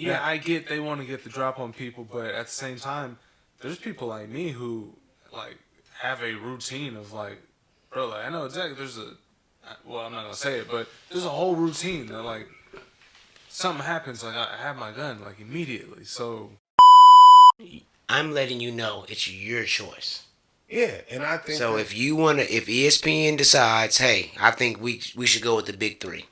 Yeah, I get they want to get the drop on people, but at the same time, there's people like me who like have a routine of like, bro, like I know exactly. Well, I'm not gonna say it, but there's a whole routine that like something happens, like I have my gun like immediately. So I'm letting you know it's your choice. Yeah, and I think So that, if you wanna, if ESPN decides, hey, I think we should go with the big three,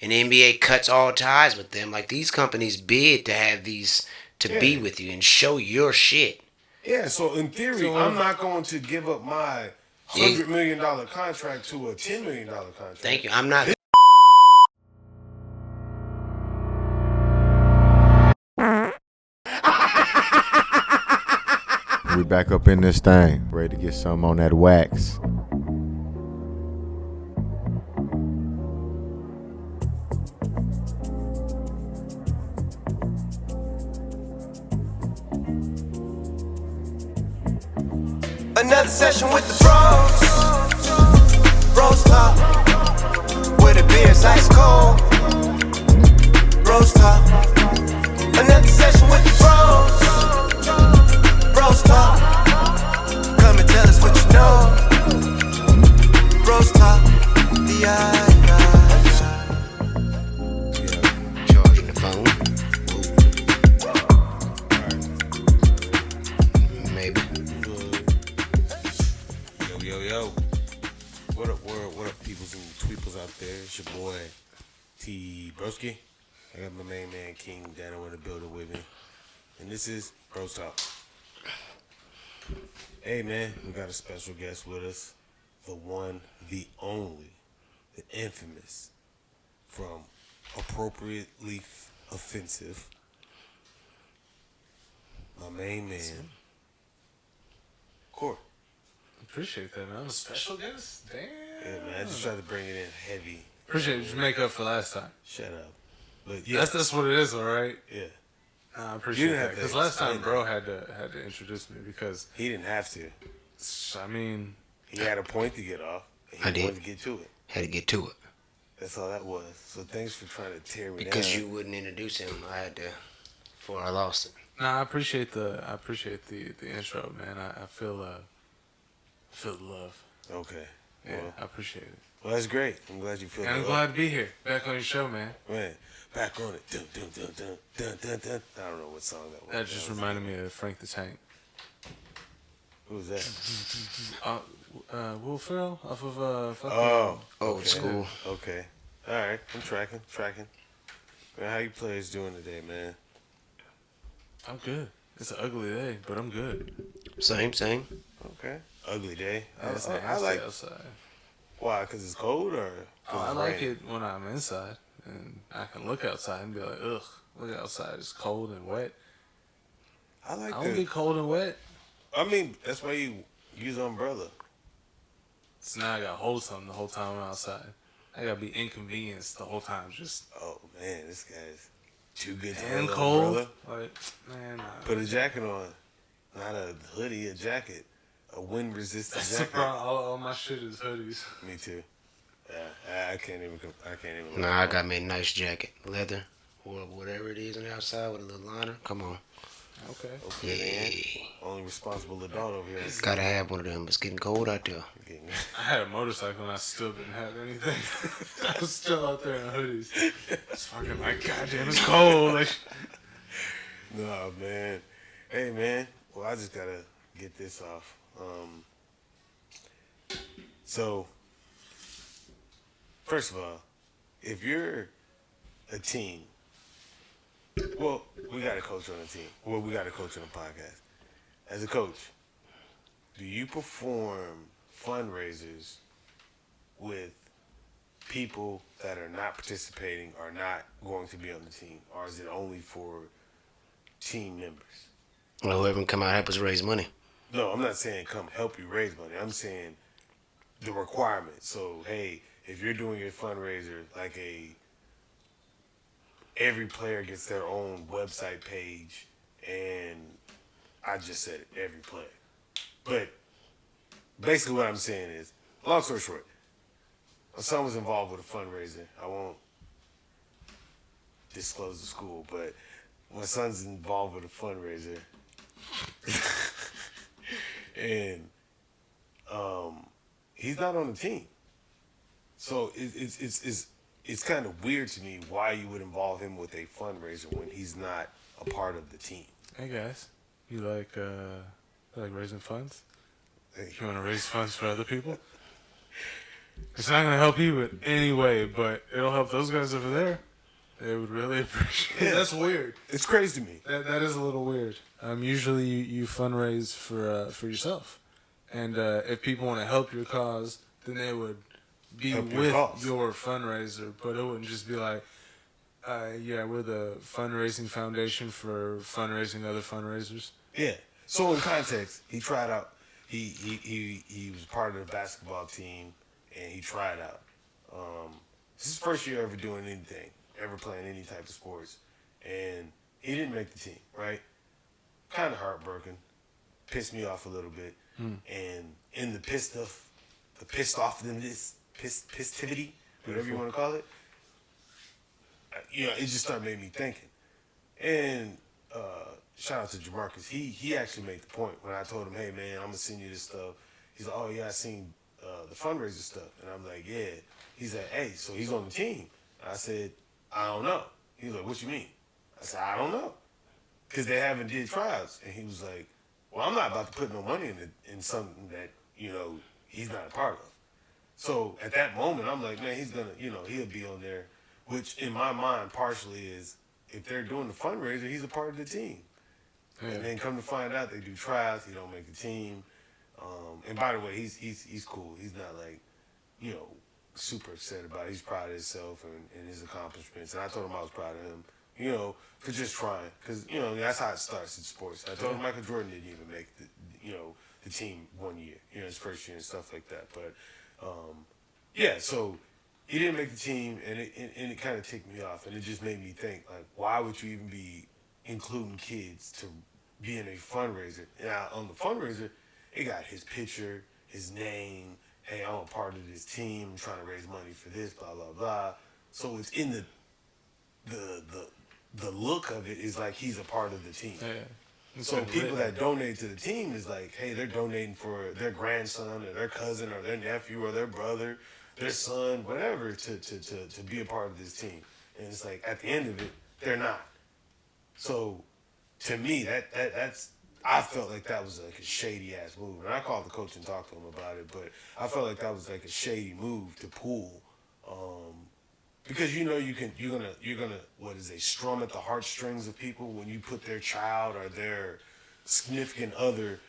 and the NBA cuts all ties with them, like these companies bid to have these to be yeah, with you and show your shit. yeah. So in theory, So I'm not going to give up my Yeah, $100 million contract to a $10 million thank contract. you. I'm not. We back up in this thing, ready to get some on that wax. Another session with the bros talk, with a beer's ice cold. Bros talk. Another session with the bros talk. Come and tell us what you know. Bros talk. Charging the phone. Maybe. Yo. What up, world? What up, peoples and tweeples out there? It's your boy, T. Broski. I got my main man, King, down in the building with me. And this is BrosTalk. Hey, man, we got a special guest with us. The one, the only, the infamous, from Appropriately Offensive, my main man, Corey. appreciate that, man. I'm a special guest. Damn. Yeah, man, I just tried to bring it in heavy. Appreciate it. Just make up for last time. Shut up. But yeah, That's what it is, all right. yeah. Nah, I You appreciate didn't that have to because last time, explain bro had to introduce me because He didn't have to. I mean, He had a point to get off. And he I did. wanted to get to it. Had to get to it That's all that was. So thanks for trying to tear me because down. you wouldn't introduce him. I had to before I lost it. nah, I appreciate the intro, man. I feel the love. Okay. Yeah, Well, I appreciate it. well, that's great. I'm glad you feel And I'm that. glad to be here, back on your show, man. Man, back on it. Dun, dun, dun, dun, dun, dun, dun. I don't know what song that was. That just reminded me of Frank the Tank. Who was that? Will Ferrell off of fucking. Oh, Old okay. school. Okay. All right. I'm tracking. Man, how you players doing today, man? I'm good. It's an ugly day, but I'm good. Same. Okay. Ugly day. It's I nasty like. outside. Why? Because it's cold or? 'cause I it's like raining? it when I'm inside and I can look outside and be like, ugh, look outside. It's cold and wet. I like I don't get cold and wet. I mean, that's why you use umbrella. So now I gotta hold something the whole time I'm outside. I gotta be inconvenienced the whole time, just Oh man, this guy's too good to and hold an cold. umbrella. Like, man, nah. Put a jacket on, not a hoodie, a jacket, a wind resistant That's the jacket. problem. All my shit is hoodies. Me too. Yeah, I can't even. Nah, I got me a nice jacket, leather, or whatever it is on the outside with a little liner. Come on. Okay. Okay, man. Only responsible adult over here. Gotta have one of them. It's getting cold out there. I had a motorcycle and I still didn't have anything. I was still out there in hoodies. It's fucking like, goddamn, it's cold. Like, No, man. Hey, man. Well, I just gotta get this off. So, first of all, if you're a team, well, we got a coach on the team. Well, we got a coach on the podcast. As a coach, do you perform fundraisers with people that are not participating or not going to be on the team, or is it only for team members? Well, whoever can come out and help us raise money. No, I'm not saying come help you raise money. I'm saying the requirements. So, hey, if you're doing your fundraiser, like every player gets their own website page, and I just said it, every player. But basically what I'm saying is, long story short, if someone's involved with a fundraiser, I won't disclose the school, but my son's involved with a fundraiser, and he's not on the team. So it's kind of weird to me why you would involve him with a fundraiser when he's not a part of the team. Hey guys, you like raising funds? Hey. You want to raise funds for other people? It's not gonna help you in any way, but it'll help those guys over there. They would really appreciate it. That's weird. It's crazy to me. That is a little weird. Usually you fundraise for yourself, and if people want to help your cause, then they would be Help your with cause. your fundraiser. But it wouldn't just be like, yeah, we're the fundraising foundation for fundraising other fundraisers. Yeah. So in context, he tried out. He was part of the basketball team, and he tried out. This is his first year ever doing anything, ever playing any type of sports, and he didn't make the team. Right? Kind of heartbroken. Pissed me off a little bit. And in the pissivity, whatever you want to call it, it just started making me thinking. And shout out to Jamarcus. He actually made the point when I told him, hey man, I'm gonna send you this stuff. He's like, oh yeah, I seen the fundraiser stuff, and I'm like, yeah. He's like, hey, so he's on the team. I said, I don't know. He's like, what you mean? I said, I don't know, because they haven't did tryouts. And he was like, well, I'm not about to put no money in something that he's not a part of. So at that moment, I'm like, man, he's gonna, he'll be on there, which in my mind partially is if they're doing the fundraiser, he's a part of the team. Yeah. And then come to find out they do tryouts, he don't make the team. And by the way, he's cool. He's not like, super upset about it. He's proud of himself and his accomplishments. And I told him I was proud of him, for just trying. Because, that's how it starts in sports. I told him Michael Jordan didn't even make the team one year, his first year and stuff like that. But, yeah, so he didn't make the team, and it kind of ticked me off. And it just made me think, like, why would you even be including kids to be in a fundraiser? Now, on the fundraiser, it got his picture, his name. Hey, I'm a part of this team. I'm trying to raise money for this, blah, blah, blah. So it's in the look of it is like he's a part of the team. Yeah. So people that donate to the team is like, hey, they're donating for their grandson or their cousin or their nephew or their brother, their son, whatever, to be a part of this team. And it's like, at the end of it, they're not. So to me, that's I felt like that was like a shady ass move, and I called the coach and talked to him about it. But I felt like that was like a shady move to pull, because you're gonna strum at the heartstrings of people when you put their child or their significant other,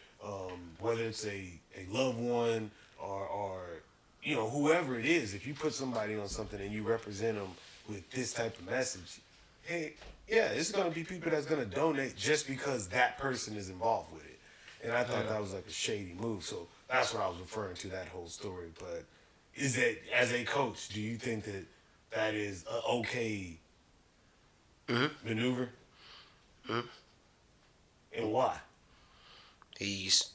whether it's a loved one or whoever it is. If you put somebody on something and you represent them with this type of message, hey. Yeah, it's going to be people that's going to donate just because that person is involved with it. And I thought that was like a shady move. So that's what I was referring to, that whole story. But is that, as a coach, do you think that is an okay maneuver? Mm-hmm. And why? He's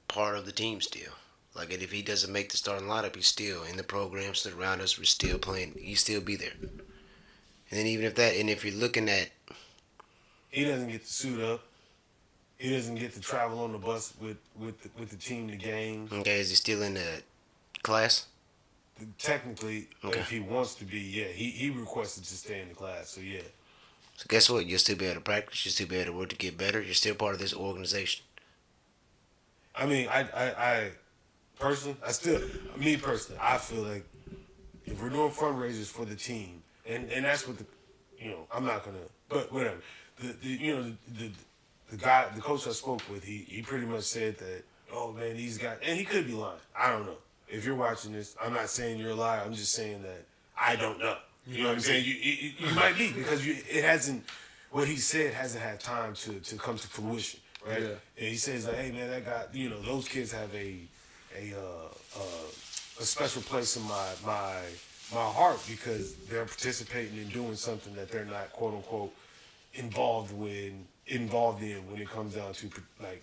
part of the team still. Like, if he doesn't make the starting lineup, he's still in the programs that around us. We're still playing. He'll still be there. And then even if you're looking at... He doesn't get to suit up. He doesn't get to travel on the bus with the team to games. Okay, is he still in the class? Technically, okay. If he wants to be, yeah. He requested to stay in the class, so yeah. So guess what? You'll still be able to practice. You'll still be able to work to get better. You're still part of this organization. I mean, I personally, I feel like if we're doing fundraisers for the team, and that's what I'm not gonna, but whatever. The guy, the coach I spoke with, he pretty much said that, oh man, these guys, and he could be lying. I don't know. If you're watching this, I'm not saying you're a liar. I'm just saying that I don't know. You know what I'm saying? You might be, because it hasn't. What he said hasn't had time to come to fruition, right? Yeah. And he says like, hey man, that guy, those kids have a special place in my heart because they're participating in doing something that they're not, quote unquote, involved in when it comes down to like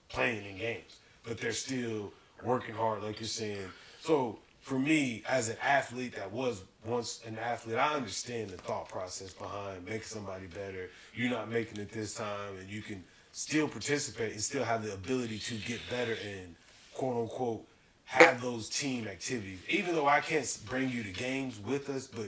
playing in games, but they're still working hard, like you're saying. So for me, as an athlete that was once an athlete, I understand the thought process behind making somebody better. You're not making it this time, and you can still participate and still have the ability to get better and quote unquote have those team activities. Even though I can't bring you to games with us, but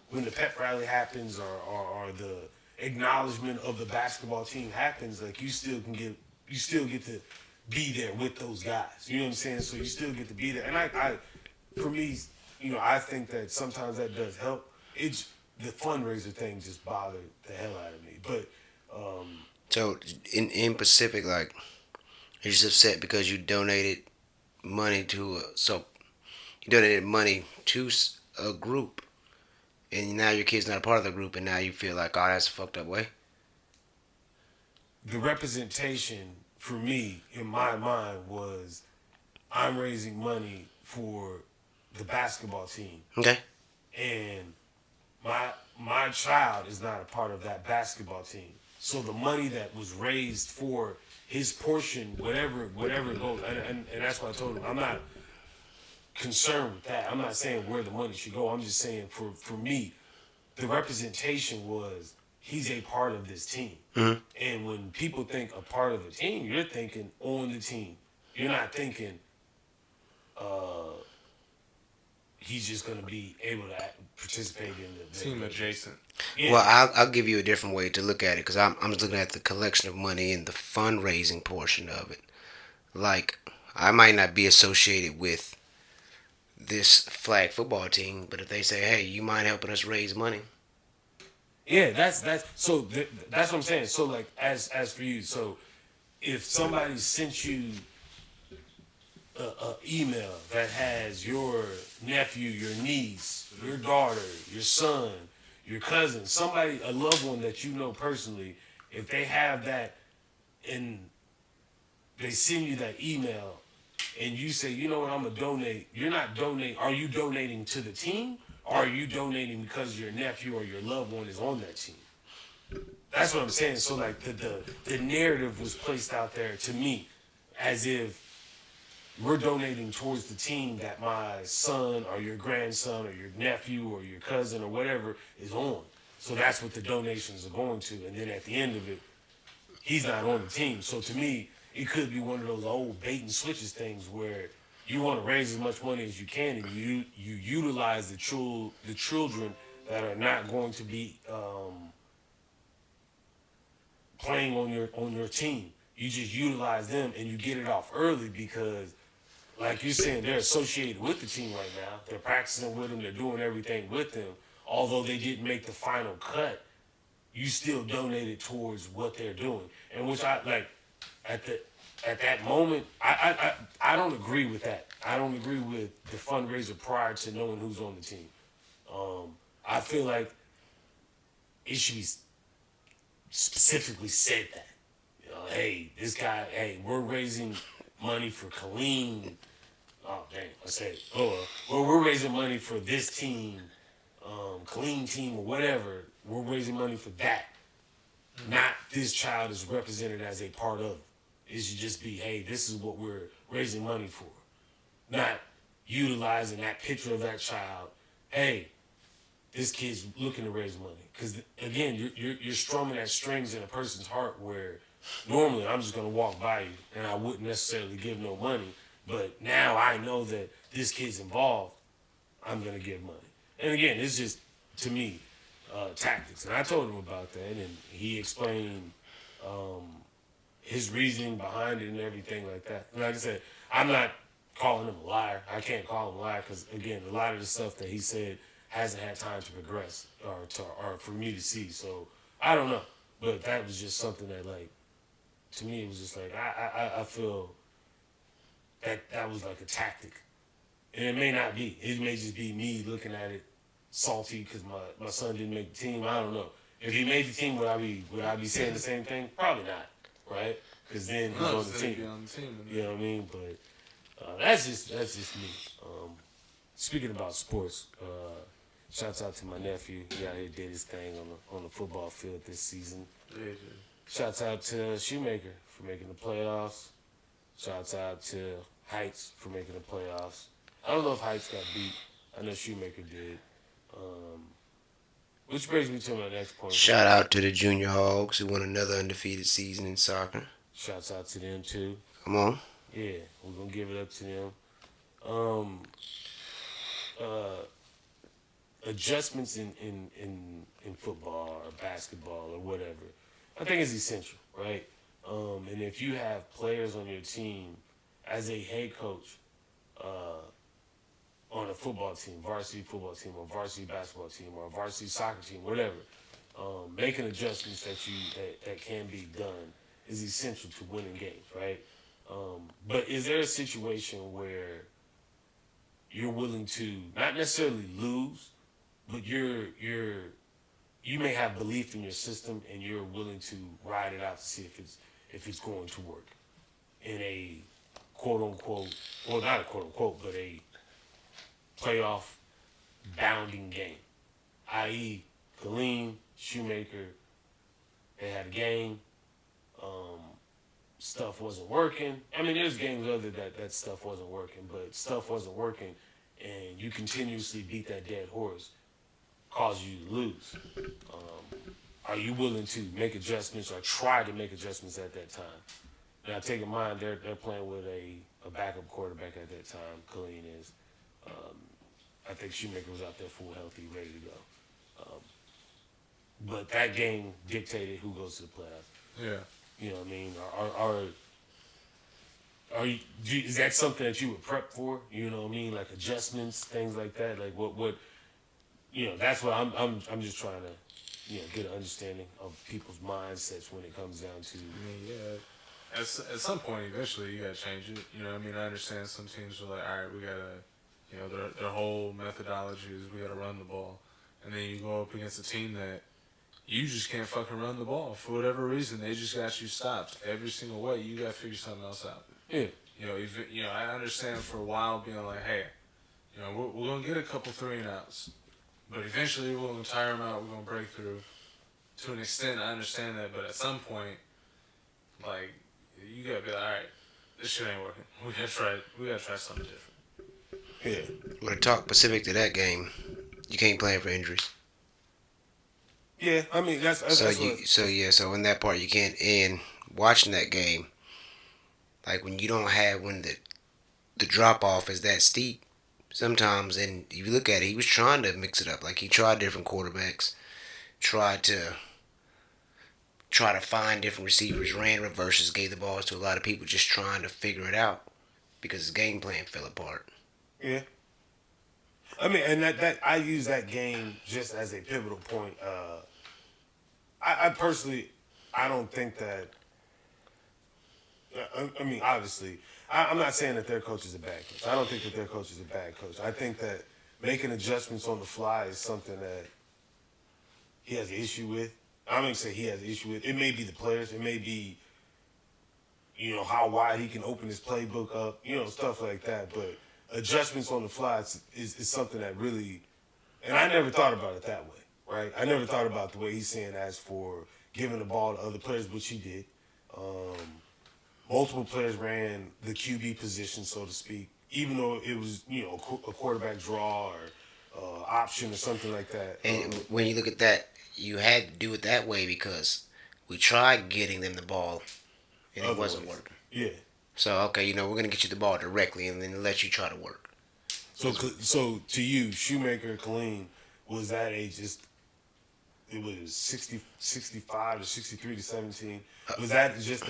when the pep rally happens or the acknowledgement of the basketball team happens, like you still get to be there with those guys. You know what I'm saying? So you still get to be there. And I for me, I think that sometimes that does help. It's the fundraiser thing just bothered the hell out of me. But So in Pacific, like, you're just upset because you donated money to you donated money to a group, and now your kid's not a part of the group, and now you feel like, oh, that's a fucked up way. the representation for me in my mind was I'm raising money for the basketball team, Okay. and my child is not a part of that basketball team. So the money that was raised for his portion, whatever it goes, and that's what I told him. I'm not concerned with that. I'm not saying where the money should go. I'm just saying for me, the representation was he's a part of this team. Mm-hmm. And when people think a part of the team, you're thinking on the team. You're not thinking he's just going to be able to participate in the Team adjacent. Yeah. Well, I'll give you a different way to look at it, because I'm just looking at the collection of money and the fundraising portion of it. Like, I might not be associated with this flag football team, but if they say, hey, you mind helping us raise money? Yeah, that's that's what I'm saying. So like as for you, so if somebody sent you a email that has your nephew, your niece, your daughter, your son, your cousin, somebody, a loved one that you know personally, if they have that and they send you that email and you say, you know what, I'm gonna donate, you're not donating. Are you donating to the team, or are you donating because your nephew or your loved one is on that team? That's what I'm saying. So like the narrative was placed out there to me as if we're donating towards the team that my son or your grandson or your nephew or your cousin or whatever is on. So that's what the donations are going to. And then at the end of it, he's not on the team. So to me, it could be one of those old bait and switches things where you want to raise as much money as you can, and you utilize the children that are not going to be playing on your team. You just utilize them and you get it off early because, like you're saying, they're associated with the team right now. They're practicing with them. They're doing everything with them. Although they didn't make the final cut, you still donated towards what they're doing. And which I like at that moment, I don't agree with that. I don't agree with the fundraiser prior to knowing who's on the team. I feel like it should be specifically said that. You know, hey, this guy, hey, we're raising money for Kaleem. Oh, dang, I said it. Well, we're raising money for this team, Kaleem team or whatever. We're raising money for that. Not this child is represented as a part of. It should just be, hey, this is what we're raising money for. Not utilizing that picture of that child. Hey, this kid's looking to raise money. Because, again, you're strumming at strings in a person's heart where normally I'm just going to walk by you and I wouldn't necessarily give no money. But now I know that this kid's involved, I'm going to give money. And, again, it's just, to me, tactics. And I told him about that, and he explained his reasoning behind it and everything like that. And like I said, I'm not calling him a liar. I can't call him a liar because, again, a lot of the stuff that he said hasn't had time to progress or for me to see. So I don't know. But that was just something that, like, to me, it was just like, I feel that was like a tactic. And it may not be. It may just be me looking at it salty because my son didn't make the team. I don't know. If he made the team, would I be saying the same thing? Probably not, right? Because then he's on the team. You know what I mean? But that's just me. Speaking about sports, shouts out to my nephew. He out here did his thing on the football field this season. Shouts out to Shoemaker for making the playoffs. Shouts out to Heights for making the playoffs. I don't know if Heights got beat. I know Shoemaker did. Which brings me to my next point. Shout out to the Junior Hogs who won another undefeated season in soccer. Shouts out to them too. Come on. Yeah, we're gonna give it up to them. Um, adjustments in football or basketball or whatever, I think is essential, right? And if you have players on your team as a head coach, on a football team, varsity football team, or varsity basketball team, or a varsity soccer team, whatever, making adjustments that can be done is essential to winning games, right? But is there a situation where you're willing to not necessarily lose, but you may have belief in your system and you're willing to ride it out to see if it's going to work in a quote unquote, well, not a quote unquote, but a playoff bounding game, i.e., Kaleem, Shoemaker, they had a game, stuff wasn't working. I mean, there's games other that stuff wasn't working, but stuff wasn't working, and you continuously beat that dead horse, cause you to lose. Are you willing to make adjustments or try to make adjustments at that time? Now, take in mind they're playing with a backup quarterback at that time. Kaleem is. I think Shoemaker was out there full healthy, ready to go. But that game dictated who goes to the playoffs. Yeah. You know what I mean? Are you? Is that something that you would prep for? You know what I mean? Like adjustments, things like that. Like what? You know, that's what I'm just trying to, get an understanding of people's mindsets when it comes down to. I mean, yeah. At some point, eventually, you gotta change it. You know what I mean? I understand some teams are like, all right, we gotta, their whole methodology is we gotta run the ball. And then you go up against a team that you just can't fucking run the ball. For whatever reason, they just got you stopped every single way. You gotta figure something else out. Yeah. I understand for a while being like, hey, we're gonna get a couple 3-and-outs. But eventually, we're going to tire them out. We're going to break through. To an extent, I understand that. But at some point, like, you got to be like, all right, this shit ain't working. We got to try something different. Yeah. When I talk specific to that game, you can't plan for injuries. Yeah, I mean, that's so in that part, you can't. And watching that game, like, when the drop-off is that steep, sometimes, and if you look at it, he was trying to mix it up. Like, he tried different quarterbacks, tried to find different receivers, ran reverses, gave the balls to a lot of people just trying to figure it out because his game plan fell apart. Yeah. I mean, and that I use that game just as a pivotal point. I personally, I don't think that. I mean, obviously, I'm not saying that their coach is a bad coach. I don't think that their coach is a bad coach. I think that making adjustments on the fly is something that he has an issue with. I'm going to say he has an issue with. It may be the players. It may be, how wide he can open his playbook up, stuff like that. But adjustments on the fly is something that really, and I never thought about it that way, right? I never thought about the way he's saying as for giving the ball to other players, which he did. Multiple players ran the QB position, so to speak, even though it was, a quarterback draw or option or something like that. And when you look at that, you had to do it that way because we tried getting them the ball and it wasn't working. Yeah. So, okay, we're going to get you the ball directly and then let you try to work. So to you, Shoemaker, Kaleem, was that it was 65 to 63 to 17? Was that just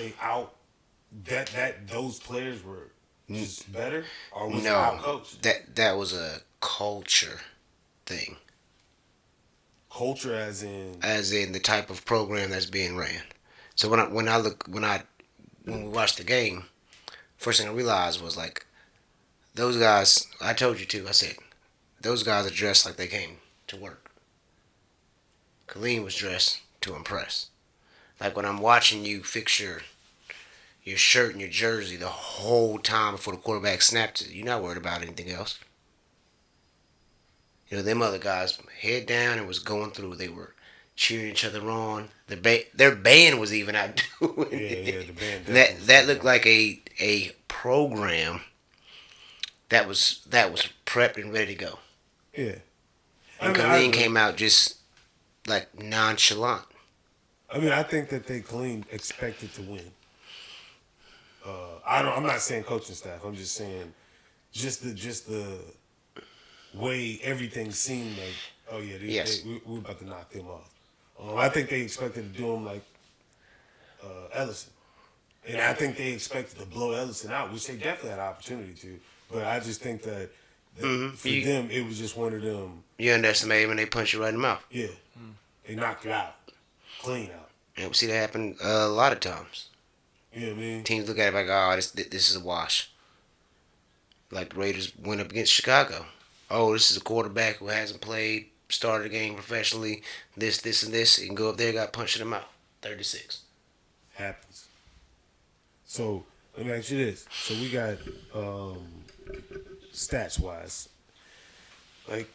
that those players were just better, or was it out-coached? That was a culture thing. Culture, as in the type of program that's being ran. So when we watched the game, first thing I realized was like those guys. I told you too. I said those guys are dressed like they came to work. Kaleem was dressed to impress. Like when I'm watching you fix your shirt and your jersey the whole time before the quarterback snaps it, you're not worried about anything else. Them other guys, head down and was going through. They were cheering each other on. Their band was even out doing it. Yeah, the band. That looked like a program that was prepped and ready to go. Yeah. And I Khalil agree. came out just like nonchalant. I think that they clean expected to win. I'm not saying coaching staff. I'm just saying, just the way everything seemed like. Oh yeah, Yes. we're about to knock them off. I think they expected to do them like Ellison, and I think they expected to blow Ellison out, which they definitely had an opportunity to. But I just think that for them, it was just one of them. You underestimate him and they punch you right in the mouth. Yeah, they knocked you out, clean out. And we see that happen a lot of times. You know what I mean? Teams look at it like, oh, this is a wash. Like the Raiders went up against Chicago. Oh, this is a quarterback who hasn't played, started a game professionally, this, and this, and go up there, got punched in the mouth. 36. Happens. So let me ask you this. So we got stats wise, like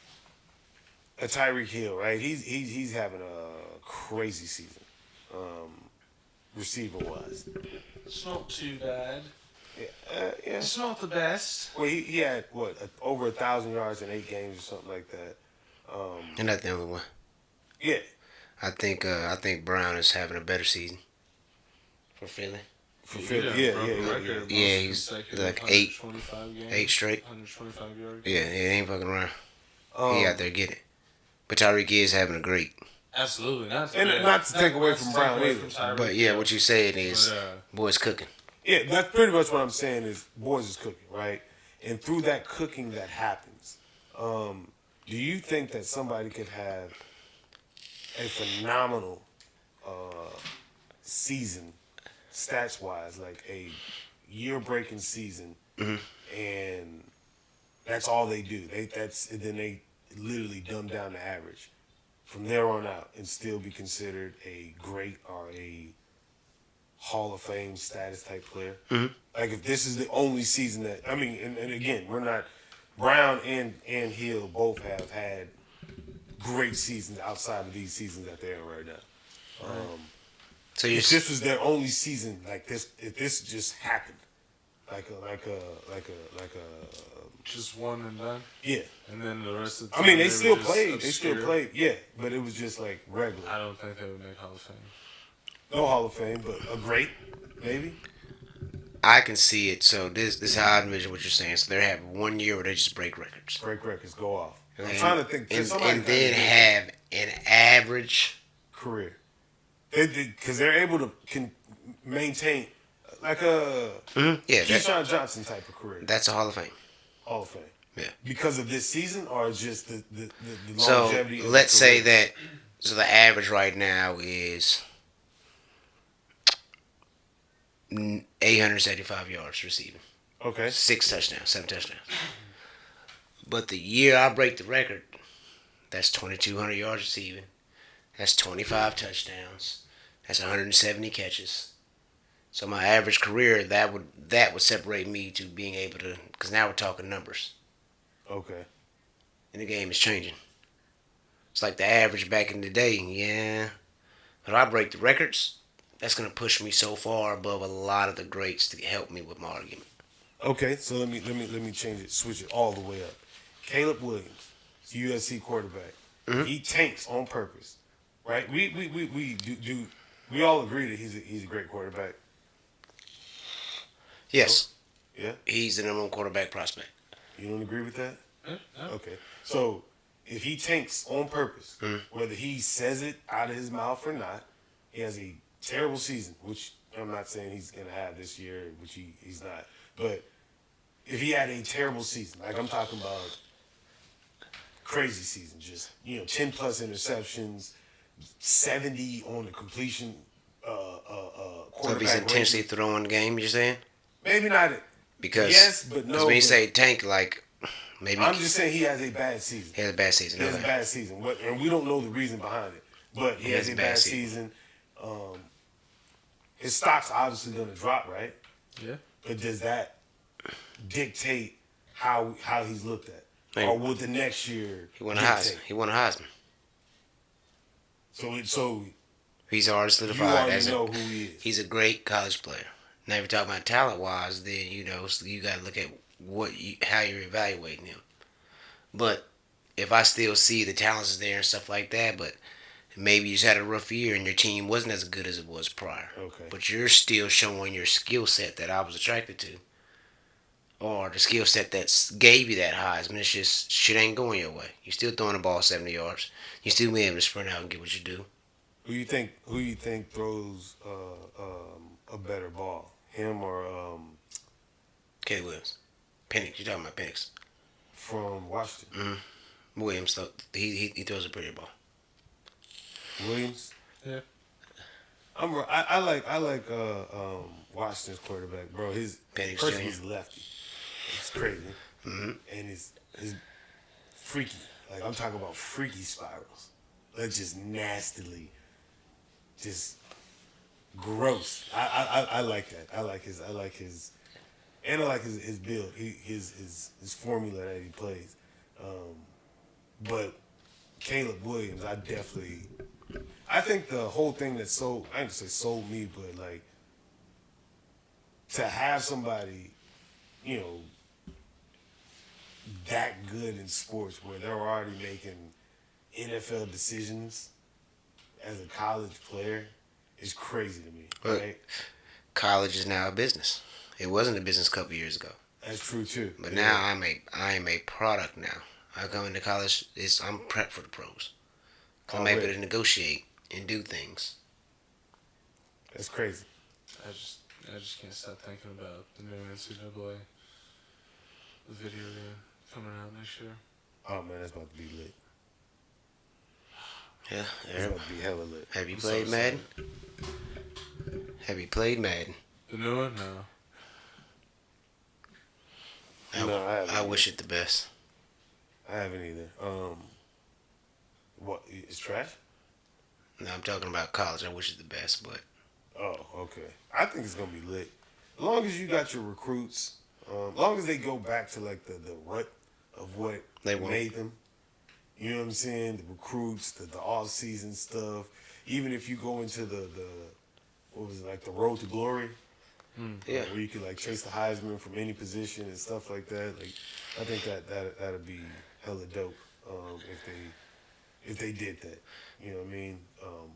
a Tyreek Hill, right? He's having a crazy season, receiver wise. It's not too bad. Yeah. It's not the best. Well, he had what over 1,000 yards in 8 games or something like that. And not the only one. Yeah. I think Brown is having a better season for Philly. For Philly, yeah. Yeah, he's like 8 straight. 125 yards. Yeah, he ain't fucking around. He out there getting it. But Tyreek is having a great. Absolutely not. Not to take away from Brown either. But yeah, what you saying is, boys cooking. Yeah, that's pretty much what I'm saying is boys is cooking, right? And through that cooking that happens, do you think that somebody could have a phenomenal season, stats-wise, like a year-breaking season, and that's all they do? And then they literally dumb down the average from there on out and still be considered a great or a Hall of Fame status type player. Like if this is the only season that and again, we're not Brown and Hill both have had great seasons outside of these seasons that they're in right now. So If this was their only season like this, if this just happened, like a Just one and done. yeah. And then the rest of the I time mean, they were still just played. They obscure. still played. Yeah, but it was just like regular. I don't think they would make Hall of Fame. No Hall of Fame, but a great, maybe. I can see it. So this is how I envision what you're saying. So they have 1 year where they just break records. Break records, go off. I'm And- trying to think. and then have an average. career. Because they're able to maintain like a Yeah, Keyshawn Johnson type of career. that's a Hall of Fame. Hall of Fame. Yeah. Because of this season or just the So longevity of let's the say career? that. So the average right now is 875 yards receiving, Okay. 6 touchdowns, 7 touchdowns. But the year I break the record, that's 2,200 yards receiving. That's 25 touchdowns. That's 170 catches. So my average career, that would separate me to being able to, because now we're talking numbers, Okay. and the game is changing. It's like the average back in the day, yeah. But if I break the records, that's gonna push me so far above a lot of the greats to help me with my argument. Okay. So let me change it, switch it all the way up. Caleb Williams, USC quarterback. He tanks on purpose, right? We all agree that he's a great quarterback. Yes, Yeah. he's the number one quarterback prospect. You don't agree with that? Yeah, no. Okay. So if he tanks on purpose, whether he says it out of his mouth or not, he has a terrible season, which I'm not saying he's going to have this year, which he's not. But if he had a terrible season, like I'm talking about crazy season, just, 10 plus interceptions, 70 on the completion, So if quarterback he's intentionally rating. throwing the game, you're saying? Maybe not it. Because Yes, but no, when you but- say tank, like maybe I'm just saying he has a bad season. he has a bad season. He has a Okay. bad season, and we don't know the reason behind it. But he has a bad season. His stock's obviously going to drop, right? Yeah. But does that dictate how he's looked at, Man. or would the next year He won a Heisman. dictate? He won a Heisman. So He's already you solidified already as know who he is. he's a great college player. Now, if you're talking about talent wise, then so you got to look at how you're evaluating him. But if I still see the talents is there and stuff like that, but maybe you just had a rough year and your team wasn't as good as it was prior. Okay. But you're still showing your skill set that I was attracted to, or the skill set that gave you that Heisman. It's just shit ain't going your way. You still throwing the ball 70 yards. You still be able to sprint out and get what you do. Who you think throws a better ball? Him or Caleb Williams, Penix. You talking about Penix? from Washington? Williams, he throws a pretty ball. Williams? Yeah. I like Washington's quarterback, bro. His Penix first Jr. he's lefty. It's crazy. And it's freaky. Like I'm talking about freaky spirals. Like just nastily, just gross. I like that. I like his and I like his build. His formula that he plays. But Caleb Williams, I think the whole thing that sold, I didn't say sold me, but like to have somebody, you know, that good in sports where they're already making NFL decisions as a college player is crazy to me. Right? College is now a business. It wasn't a business a couple years ago. That's true too. But now I am a product now. I come into college, I'm prepped for the pros. I'm able to negotiate and do things. That's crazy. I just can't stop thinking about the new NCAA, the video game coming out next year. Oh man, that's about to be lit. Yeah, It's about to be hella lit. have you played Madden? Have you played Madden? The new one? No. No, I haven't. I wish it the best. I haven't either. What? It's trash? No, I'm talking about college. I wish it the best, but Oh, okay. I think it's gonna be lit. As long as you got your recruits, as long as they go back to like the rut of what They won't. made them. You know what I'm saying? The recruits, the all season stuff. Even if you go into the what was it, like the road to glory, yeah. where you could like chase the Heisman from any position and stuff like that. Like, I think that'd be hella dope if they did that. You know what I mean?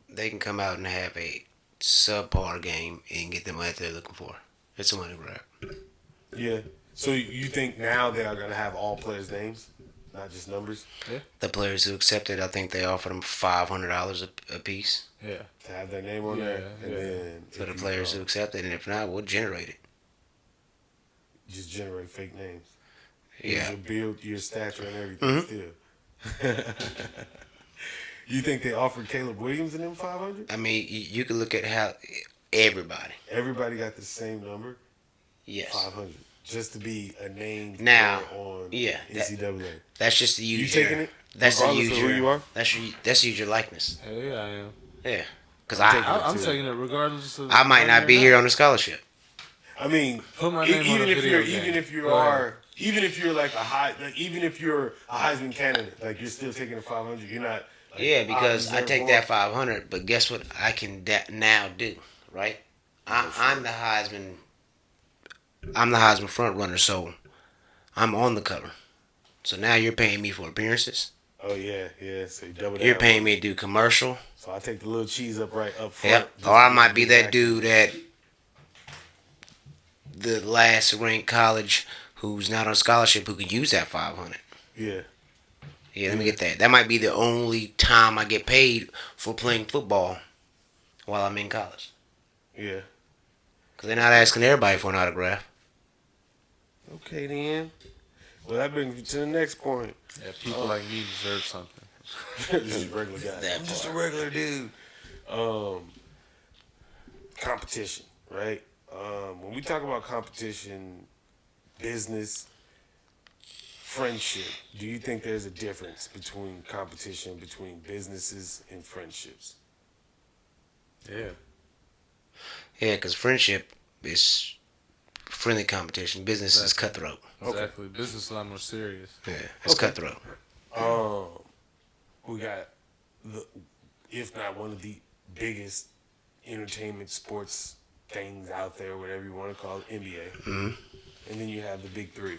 They can come out and have a subpar game and get the money they're looking for. It's a money grab. Yeah. So you think now they are gonna have all players' names, not just numbers, The players who accepted, I think they offered them $500 a piece Yeah. to have their name on there, and then for if the you, players who accepted, and if not, we'll generate it. just generate fake names. Yeah. You'll build your stature and everything still. You think they offered Caleb Williams and them 500? I mean, you can look at how everybody. Everybody got the same number, Yes. 500, just to be a named Now, player on yeah, NCAA. That's just the You use. taking it? That's the Regardless use of who you are? That's use your likeness. Hell yeah, I am. Yeah. Because I'm taking it regardless of. I might not be here on a scholarship. I mean, Put my name on a video game. even if you're like even if you're a Heisman candidate, like you're still taking the 500. You're not. Like, Yeah, because I reserve take for that it. 500, but guess what I can now do, right? I'm the Heisman. I'm the Heisman front runner, so I'm on the cover. So now you're paying me for appearances. Oh yeah. So you double You're down. paying me to do commercial. So I take the little cheese up front. Yep. Or I might be that dude at the last ranked college who's not on scholarship who could use that 500. Yeah. Yeah, let me get that. That might be the only time I get paid for playing football while I'm in college. Yeah. Because they're not asking everybody for an autograph. Okay then. Well, that brings me to the next point. Yeah, people like me deserve something. Just a regular guy. That I'm just a part. regular dude. Competition, right? When we talk about competition, business, friendship, do you think there's a difference between competition between businesses and friendships? Yeah. Yeah, because friendship is friendly competition. Business is cutthroat. Exactly. Business is a lot more serious. Yeah, it's cutthroat. We got if not one of the biggest entertainment sports things out there, whatever you want to call it, NBA. And then you have the big three.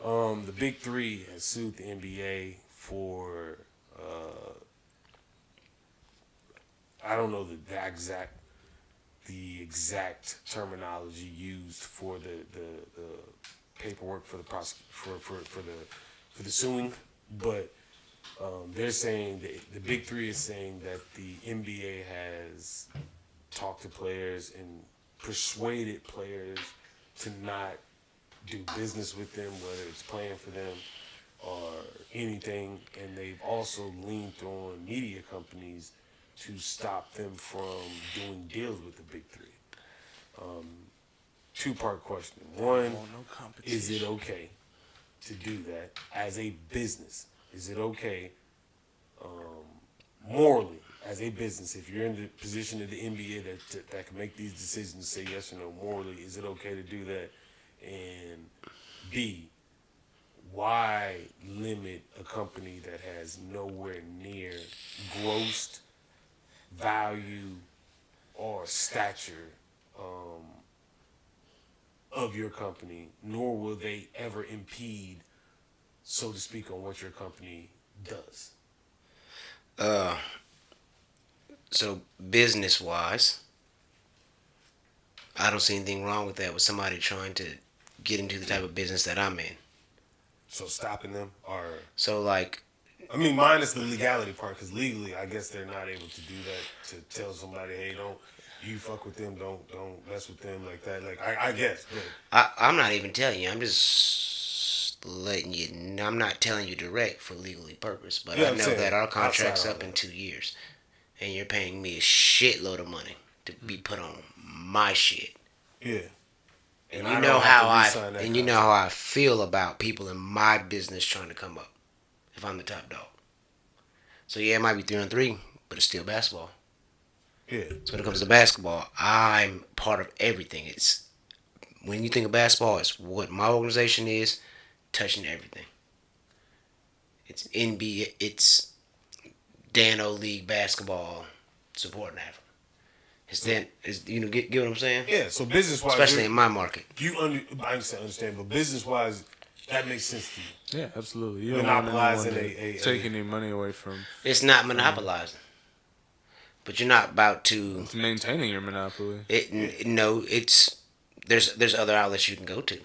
The big three has sued the NBA for I don't know the exact terminology used for the paperwork for the for the suing, but they're saying the Big Three is saying that the NBA has talked to players and persuaded players to not do business with them, whether it's playing for them or anything, and they've also leaned on media companies to stop them from doing deals with the Big Three. Two-part question. One, is it okay to do that as a business? Is it okay morally as a business, if you're in the position of the NBA that can make these decisions, say yes or no morally, is it okay to do that? And B, why limit a company that has nowhere near grossed value or stature of your company, nor will they ever impede, so to speak, on what your company does? So business wise, I don't see anything wrong with that with somebody trying to get into the type of business that I'm in. So stopping them, or So like, I mean, minus the legality part, because legally, I guess they're not able to do that, to tell somebody, hey, don't you fuck with them, don't mess with them like that. Like I guess, but I'm not even telling you. I'm just letting you know. I'm not telling you direct for legally purpose, but Yeah, I I'm know saying, that our contract's outside up of in that. 2 years, and you're paying me a shitload of money to be put on my shit. yeah. And I you don't know have to how I re-sign that and you know contract. how I feel about people in my business trying to come up. If I'm the top dog, so yeah, it might be 3-on-3, but it's still basketball. Yeah. So when it comes to basketball, I'm part of everything. It's when you think of basketball, it's what my organization is, touching everything. It's NBA, it's Dano League basketball supporting Africa. It's then, it's, you know, get what I'm saying? Yeah, so business-wise, Especially in my market. I understand, but business-wise, that makes sense to you. Yeah, absolutely. You don't want anyone Monopolizing to take any money away from It's not monopolizing, but you're not about to. it's maintaining your monopoly. No, it's there's other outlets you can go to.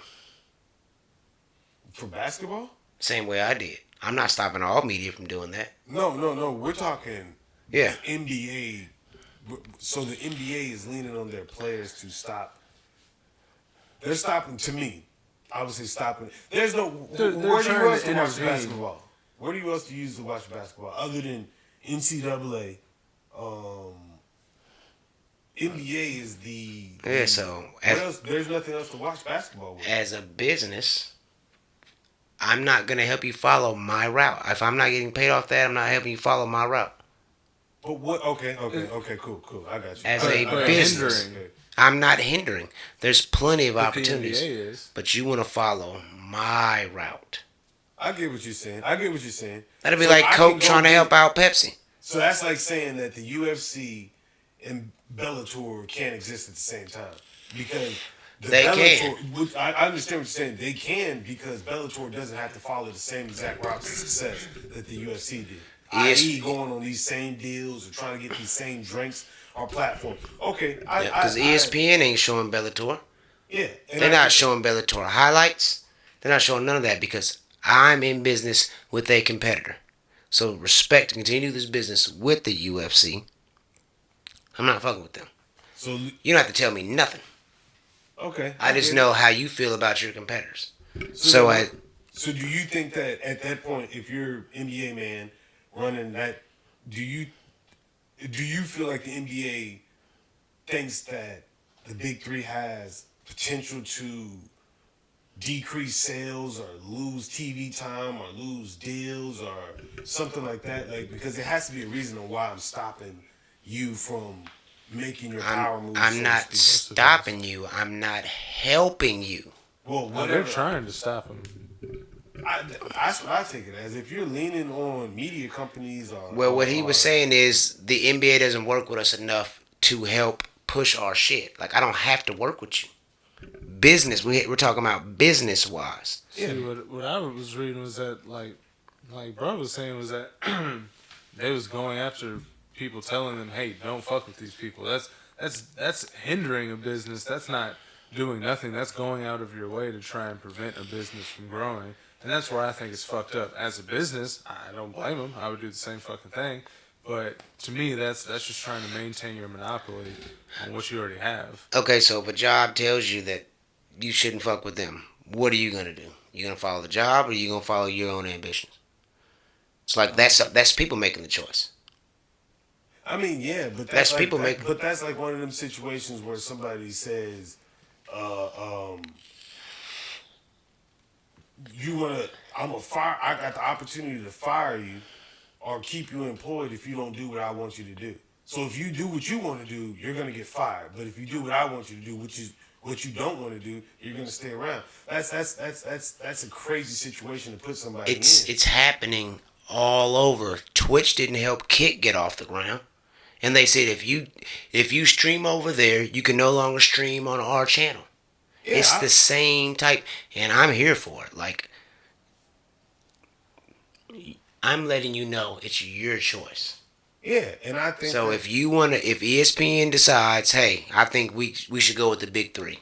For basketball? Same way I did. I'm not stopping all media from doing that. No. We're talking Yeah. NBA. So the NBA is leaning on their players to stop. They're stopping, to me. I would say stopping. There's no. They're Where do you trying else to to watch intervene. basketball? Where do you else to use to watch basketball other than NCAA? NBA is the. Yeah, so What else? There's nothing else to watch basketball with. as a business, I'm not gonna help you follow my route. If I'm not getting paid off that, I'm not helping you follow my route. But what? Okay, cool. I got you. As I a got you. business, hindering. I'm not hindering. There's plenty of But the opportunities, NBA is. but you want to follow my route. I get what you're saying. That'd be So like I can Coke go trying to get- help out Pepsi. So that's like saying that the UFC and Bellator can't exist at the same time because They can. which I understand what you're saying. They can because Bellator doesn't have to follow the same exact route to success that the UFC did. Yes. I.e., going on these same deals or trying to get these same drinks or platforms. Okay, Because ESPN ain't showing Bellator. Yeah, and They're I- not showing Bellator highlights. They're not showing none of that because I'm in business with a competitor. So respect to continue this business with the UFC. I'm not fucking with them. So You don't have to tell me nothing. okay, I just get know it. how you feel about your competitors. So I do you think that at that point, if you're NBA man running that, do you feel like the NBA thinks that the Big Three has potential to decrease sales or lose TV time or lose deals or something like that? Like, because there has to be a reason on why I'm stopping you from making your power moves. so I'm to not speak. stopping you. I'm not helping you. Well, Well, they're whatever. trying to stop him. That's what I take it as. If you're leaning on media companies or Well, what he was or- saying is the NBA doesn't work with us enough to help push our shit. Like, I don't have to work with you. Business, we're talking about business wise. See, what I was reading was that, like, like bro was saying was that they was going after people telling them, hey, don't fuck with these people. That's hindering a business. That's not doing nothing. That's going out of your way to try and prevent a business from growing. And that's where I think it's fucked up. As a business, I don't blame them. I would do the same fucking thing. But to me, that's just trying to maintain your monopoly on what you already have. Okay, so if a job tells you that you shouldn't fuck with them, what are you gonna do? You gonna follow the job, or you gonna follow your own ambitions? It's like that's people making the choice. I mean, yeah, but That's like, people make- But that's like one of them situations where somebody says, "You wanna? I'm a fire. I got the opportunity to fire you, or keep you employed if you don't do what I want you to do. So if you do what you want to do, you're gonna get fired. But if you do what I want you to do, which is what you don't want to do, you're gonna stay around. That's a crazy situation to put somebody in. It's happening all over. Twitch didn't help Kick get off the ground, and they said if you stream over there, you can no longer stream on our channel. Yeah, It's the same type, and I'm here for it. Like, I'm letting you know it's your choice. Yeah, and I think So if ESPN decides, hey, I think we should go with the big three,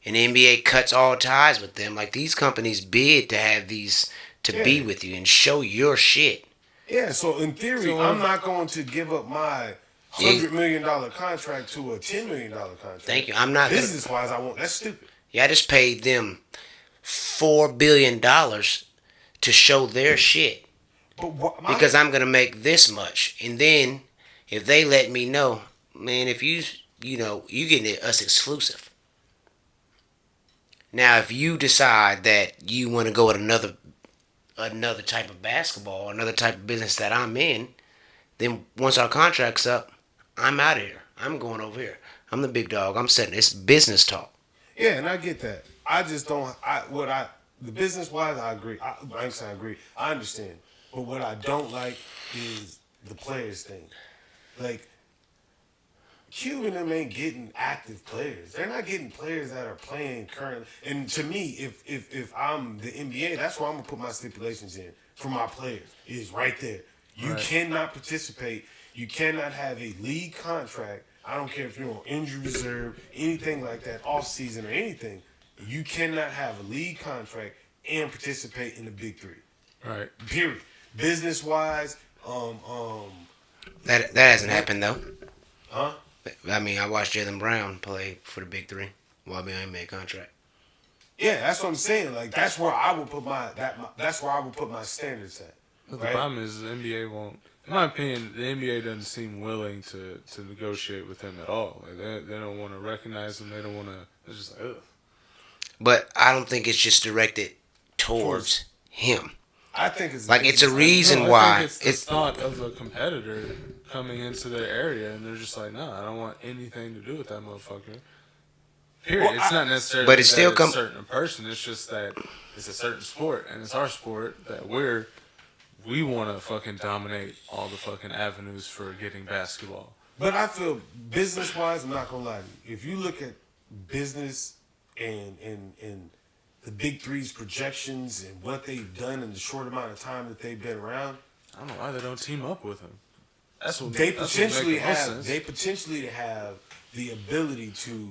and the NBA cuts all ties with them, like these companies bid to have these to be with you and show your shit. Yeah, so in theory, I'm not going to give up my $100 million contract to a $10 million contract. Thank you. I'm not business wise. I won't. That's stupid. Yeah, I just paid them $4 billion to show their shit. But Because I'm gonna make this much, and then if they let me know, man, if you getting us exclusive. Now, if you decide that you want to go with another type of basketball, another type of business that I'm in, then once our contract's up, I'm out of here. I'm going over here. I'm the big dog. I'm setting. It's business talk. Yeah, and I get that. I just don't. The business wise, I agree. I ain't saying I agree. I understand. But what I don't like is the players thing. Like, Cube and them ain't getting active players. They're not getting players that are playing currently. And to me, if I'm the NBA, that's where I'm gonna put my stipulations in for my players. Is right there. You cannot participate. You cannot have a league contract. I don't care if you're on injury reserve, anything like that, off season or anything. You cannot have a league contract and participate in the big three. Right. Period. Business wise, That hasn't happened though. huh? I mean, I watched Jaylen Brown play for the big three while being made contract. Yeah, that's what I'm saying. Like that's where I would put that's where I would put my standards at. But Right? the problem is the NBA won't. In my opinion, the NBA doesn't seem willing to negotiate with him at all. Like they don't want to recognize him. They don't want to. They're just like, ugh. But I don't think it's just directed towards him. I think it's Like, it's a reason No, I why. think it's the thought of a competitor coming into their area, and they're just like, no, I don't want anything to do with that motherfucker. Period. Well, it's not necessarily But it's still a certain person. It's just that it's a certain sport, and it's our sport that we want to fucking dominate all the fucking avenues for getting basketball. But I feel business wise, I'm not gonna lie to you. If you look at business and the big three's projections and what they've done in the short amount of time that they've been around, I don't know why they don't team up with him. That's what they that's potentially what makes the most have sense. they potentially have the ability to,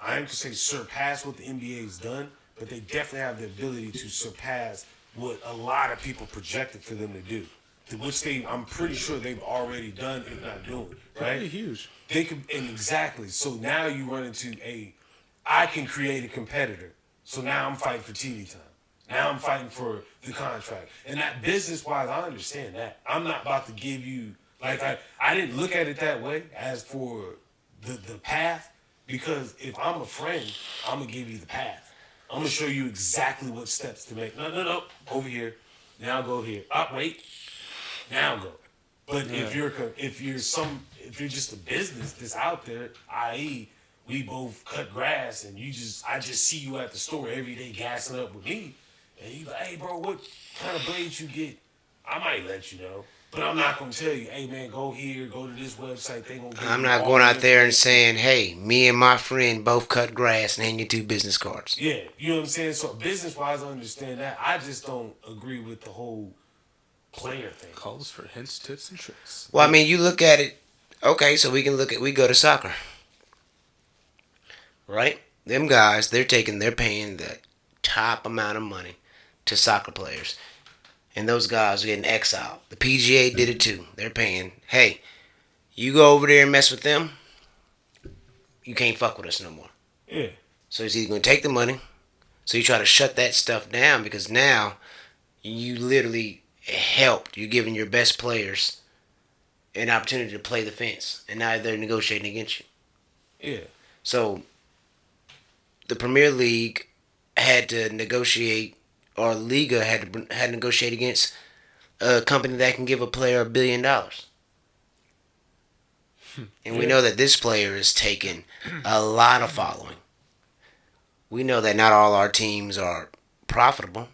I ain't gonna say surpass what the NBA's done, but they definitely have the ability to surpass what a lot of people projected for them to do. Which I'm pretty sure they've already done, if not doing, right? Pretty huge. They could, and exactly. So now you run into I can create a competitor. So now I'm fighting for TV time. Now I'm fighting for the contract. And that business wise, I understand that. I'm not about to give you, like, I didn't look at it that way as for the path, because if I'm a friend, I'm going to give you the path. I'm going to show you exactly what steps to make. No, over here. Now go here. Wait. Now go. But if you're just a business that's out there, i.e., we both cut grass and I just see you at the store every day gassing up with me, and you like, hey bro, what kind of blades you get? I might let you know, but I'm not gonna tell you, hey man, go here, go to this website. They gonna. I'm not going out there and saying, hey, me and my friend both cut grass and hand you 2 business cards. Yeah, you know what I'm saying. So business wise, I understand that. I just don't agree with the whole player thing. Calls for hints, tips, and tricks. Well, I mean, you look at it. Okay, so we go to soccer, right? Them guys, they're paying the top amount of money to soccer players, and those guys are getting exiled. The PGA did it too. They're paying. Hey, you go over there and mess with them, you can't fuck with us no more. Yeah. So it's either gonna take the money, so you try to shut that stuff down because now you literally helped. You're giving your best players an opportunity to play the fence, and now they're negotiating against you. Yeah. So the Premier League had to negotiate, or Liga had to negotiate against a company that can give a player $1 billion. And we know that this player is taking a lot of following. We know that not all our teams are profitable,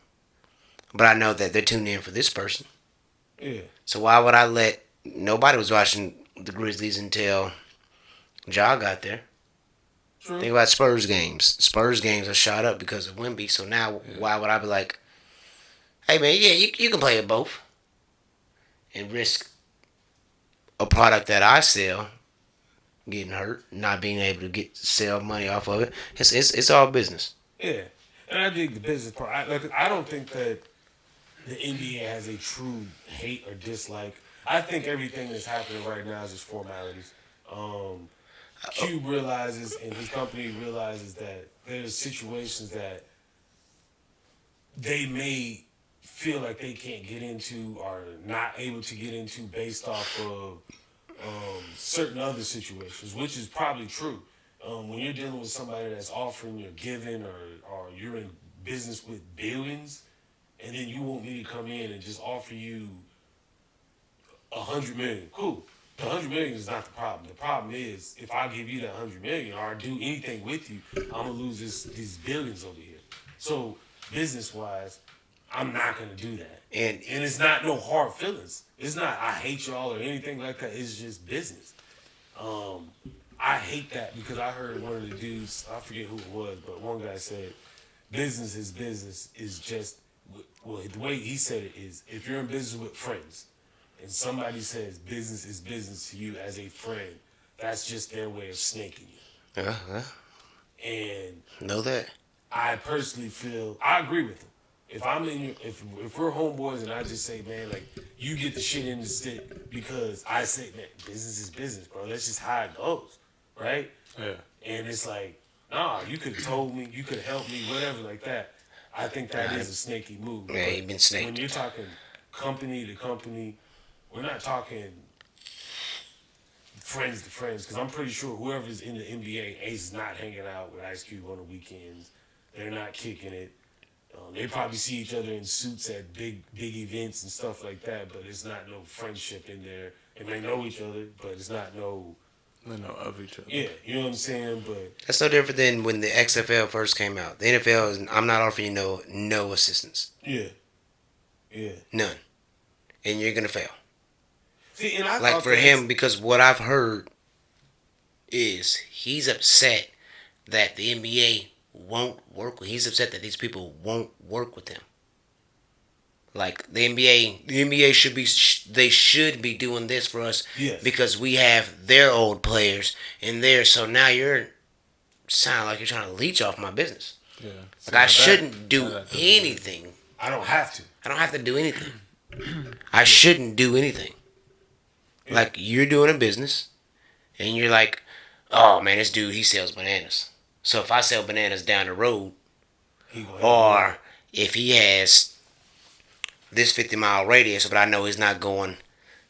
but I know that they're tuned in for this person. Yeah. So why would I let... Nobody was watching the Grizzlies until Ja got there. True. Think about Spurs games. Spurs games are shot up because of Wemby. So now, why would I be like, hey man, yeah, you can play it both, and risk a product that I sell getting hurt, not being able to sell money off of it. It's all business. Yeah. And I dig the business part. I don't think that the NBA has a true hate or dislike. I think everything that's happening right now is just formalities. Cube realizes, and his company realizes, that there's situations that they may feel like they can't get into or not able to get into based off of certain other situations, which is probably true. When you're dealing with somebody that's offering or giving, or you're in business with billions, and then you want me to come in and just offer you $100 million, cool. The $100 million is not the problem. The problem is, if I give you that $100 million or I do anything with you, I'm gonna lose these billions over here. So business wise, I'm not gonna do that. And it's not no hard feelings. It's not I hate y'all or anything like that. It's just business. I hate that because I heard one of the dudes, I forget who it was, but one guy said, business is just, well, the way he said it is, if you're in business with friends and somebody says business is business to you as a friend, that's just their way of snaking you. And Know that. I personally feel, I agree with him. If I'm in your, if we're homeboys and I just say, man, like, you get the shit in the stick because I say, man, business is business, bro. That's just how it goes, right? Yeah. And it's like, nah, you could have told me, you could have helped me, whatever, like that. I think that is a snaky move. Yeah, he been snaked. When you're talking company to company, we're not talking friends to friends, because I'm pretty sure whoever's in the NBA, Ace is not hanging out with Ice Cube on the weekends. They're not kicking it. They probably see each other in suits at big events and stuff like that, but it's not no friendship in there. They may know each other, but it's not no... They know of each other. Yeah, you know what I'm saying? But That's no different than when the XFL first came out. The NFL is, I'm not offering you no assistance. yeah. None. And you're going to fail. See, and I Like thought for that- him, because what I've heard is he's upset that the NBA won't work with. He's upset that these people won't work with him. Like the NBA should be. They should be doing this for us, Yes. because we have their old players in there. So now you're sound like you're trying to leech off my business. Yeah. Like I shouldn't do anything. I don't have to. I don't have to do anything. I shouldn't do anything. Like you're doing a business, and you're like, oh man, this dude, he sells bananas. So if I sell bananas down the road, or if he has this 50-mile radius, but I know he's not going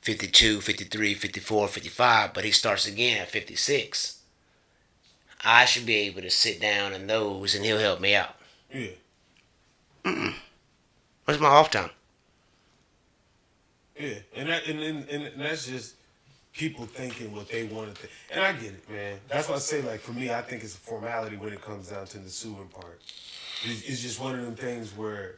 52, 53, 54, 55, but he starts again at 56, I should be able to sit down in those and he'll help me out. Yeah. Where's my off time? Yeah. And that's just people thinking what they want to think. And I get it, man. That's why I say, like, for me, I think it's a formality when it comes down to the suing part. It's just one of them things where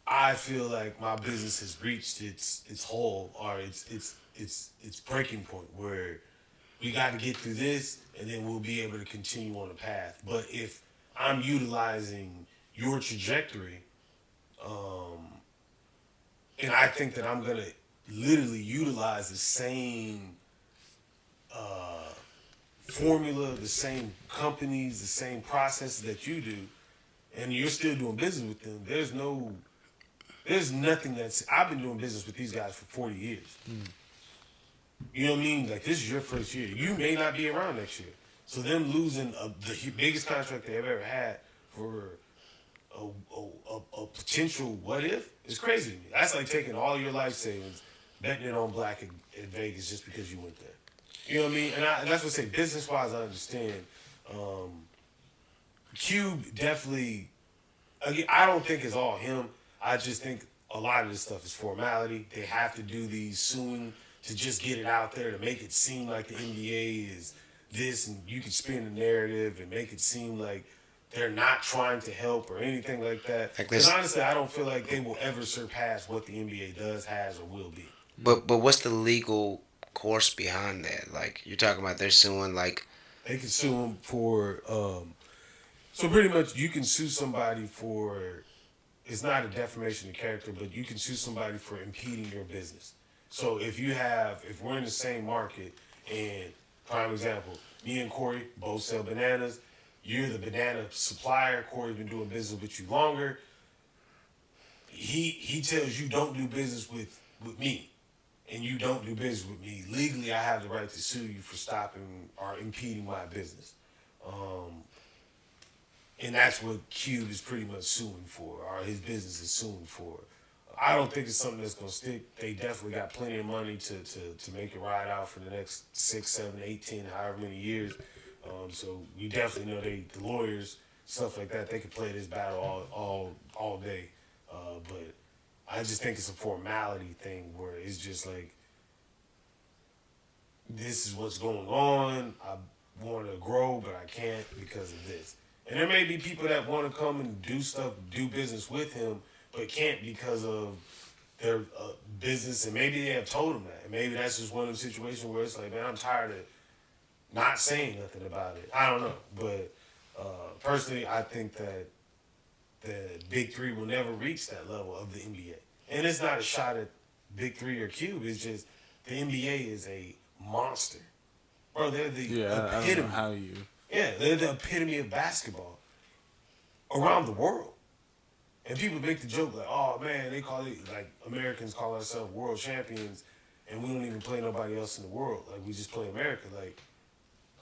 I feel like my business has reached its hole, or its breaking point, where we got to get through this, and then we'll be able to continue on the path. But if I'm utilizing your trajectory, And I think that I'm going to literally utilize the same formula, the same companies, the same processes that you do, and you're still doing business with them. There's nothing I've been doing business with these guys for 40 years. You know what I mean? Like, this is your first year. You may not be around next year. So them losing the biggest contract they've ever had for a potential what if is crazy to me. That's like taking all your life savings, betting it on black in Vegas just because you went there. You know what I mean? And that's what I say. Business wise, I understand. Cube definitely. Again, I don't think it's all him. I just think a lot of this stuff is formality. They have to do these suing to just get it out there to make it seem like the NBA is this, and you can spin the narrative and make it seem like they're not trying to help or anything like that. Because honestly, I don't feel like they will ever surpass what the NBA does, has, or will be. But what's the legal course behind that? Like, you're talking about they're suing, like... They can sue them for... so pretty much you can sue somebody for... It's not a defamation of character, but you can sue somebody for impeding your business. So if we're in the same market, and prime example, me and Corey both sell bananas, you're the banana supplier, Corey's been doing business with you longer, he tells you don't do business with me, and you don't do business with me, legally I have the right to sue you for stopping or impeding my business. And that's what Cube is pretty much suing for, or his business is suing for. I don't think it's something that's going to stick. They definitely got plenty of money to make it ride out for the next 6, 7, 8, 10, however many years. So we definitely know the lawyers, stuff like that, they can play this battle all day. But I just think it's a formality thing where it's just like, this is what's going on. I want to grow, but I can't because of this. And there may be people that want to come and do business with him, but can't because of their business, and maybe they have told him that. And maybe that's just one of the situations where it's like, man, I'm tired of not saying nothing about it. I don't know. But personally, I think that the Big Three will never reach that level of the NBA. And it's not a shot at Big Three or Cube. It's just the NBA is a monster. Bro, they're the epitome. I don't know how you... Yeah, they're the epitome of basketball around the world. And people make the joke like, oh man, they call it, like Americans call ourselves world champions, and we don't even play nobody else in the world. Like, we just play America. Like,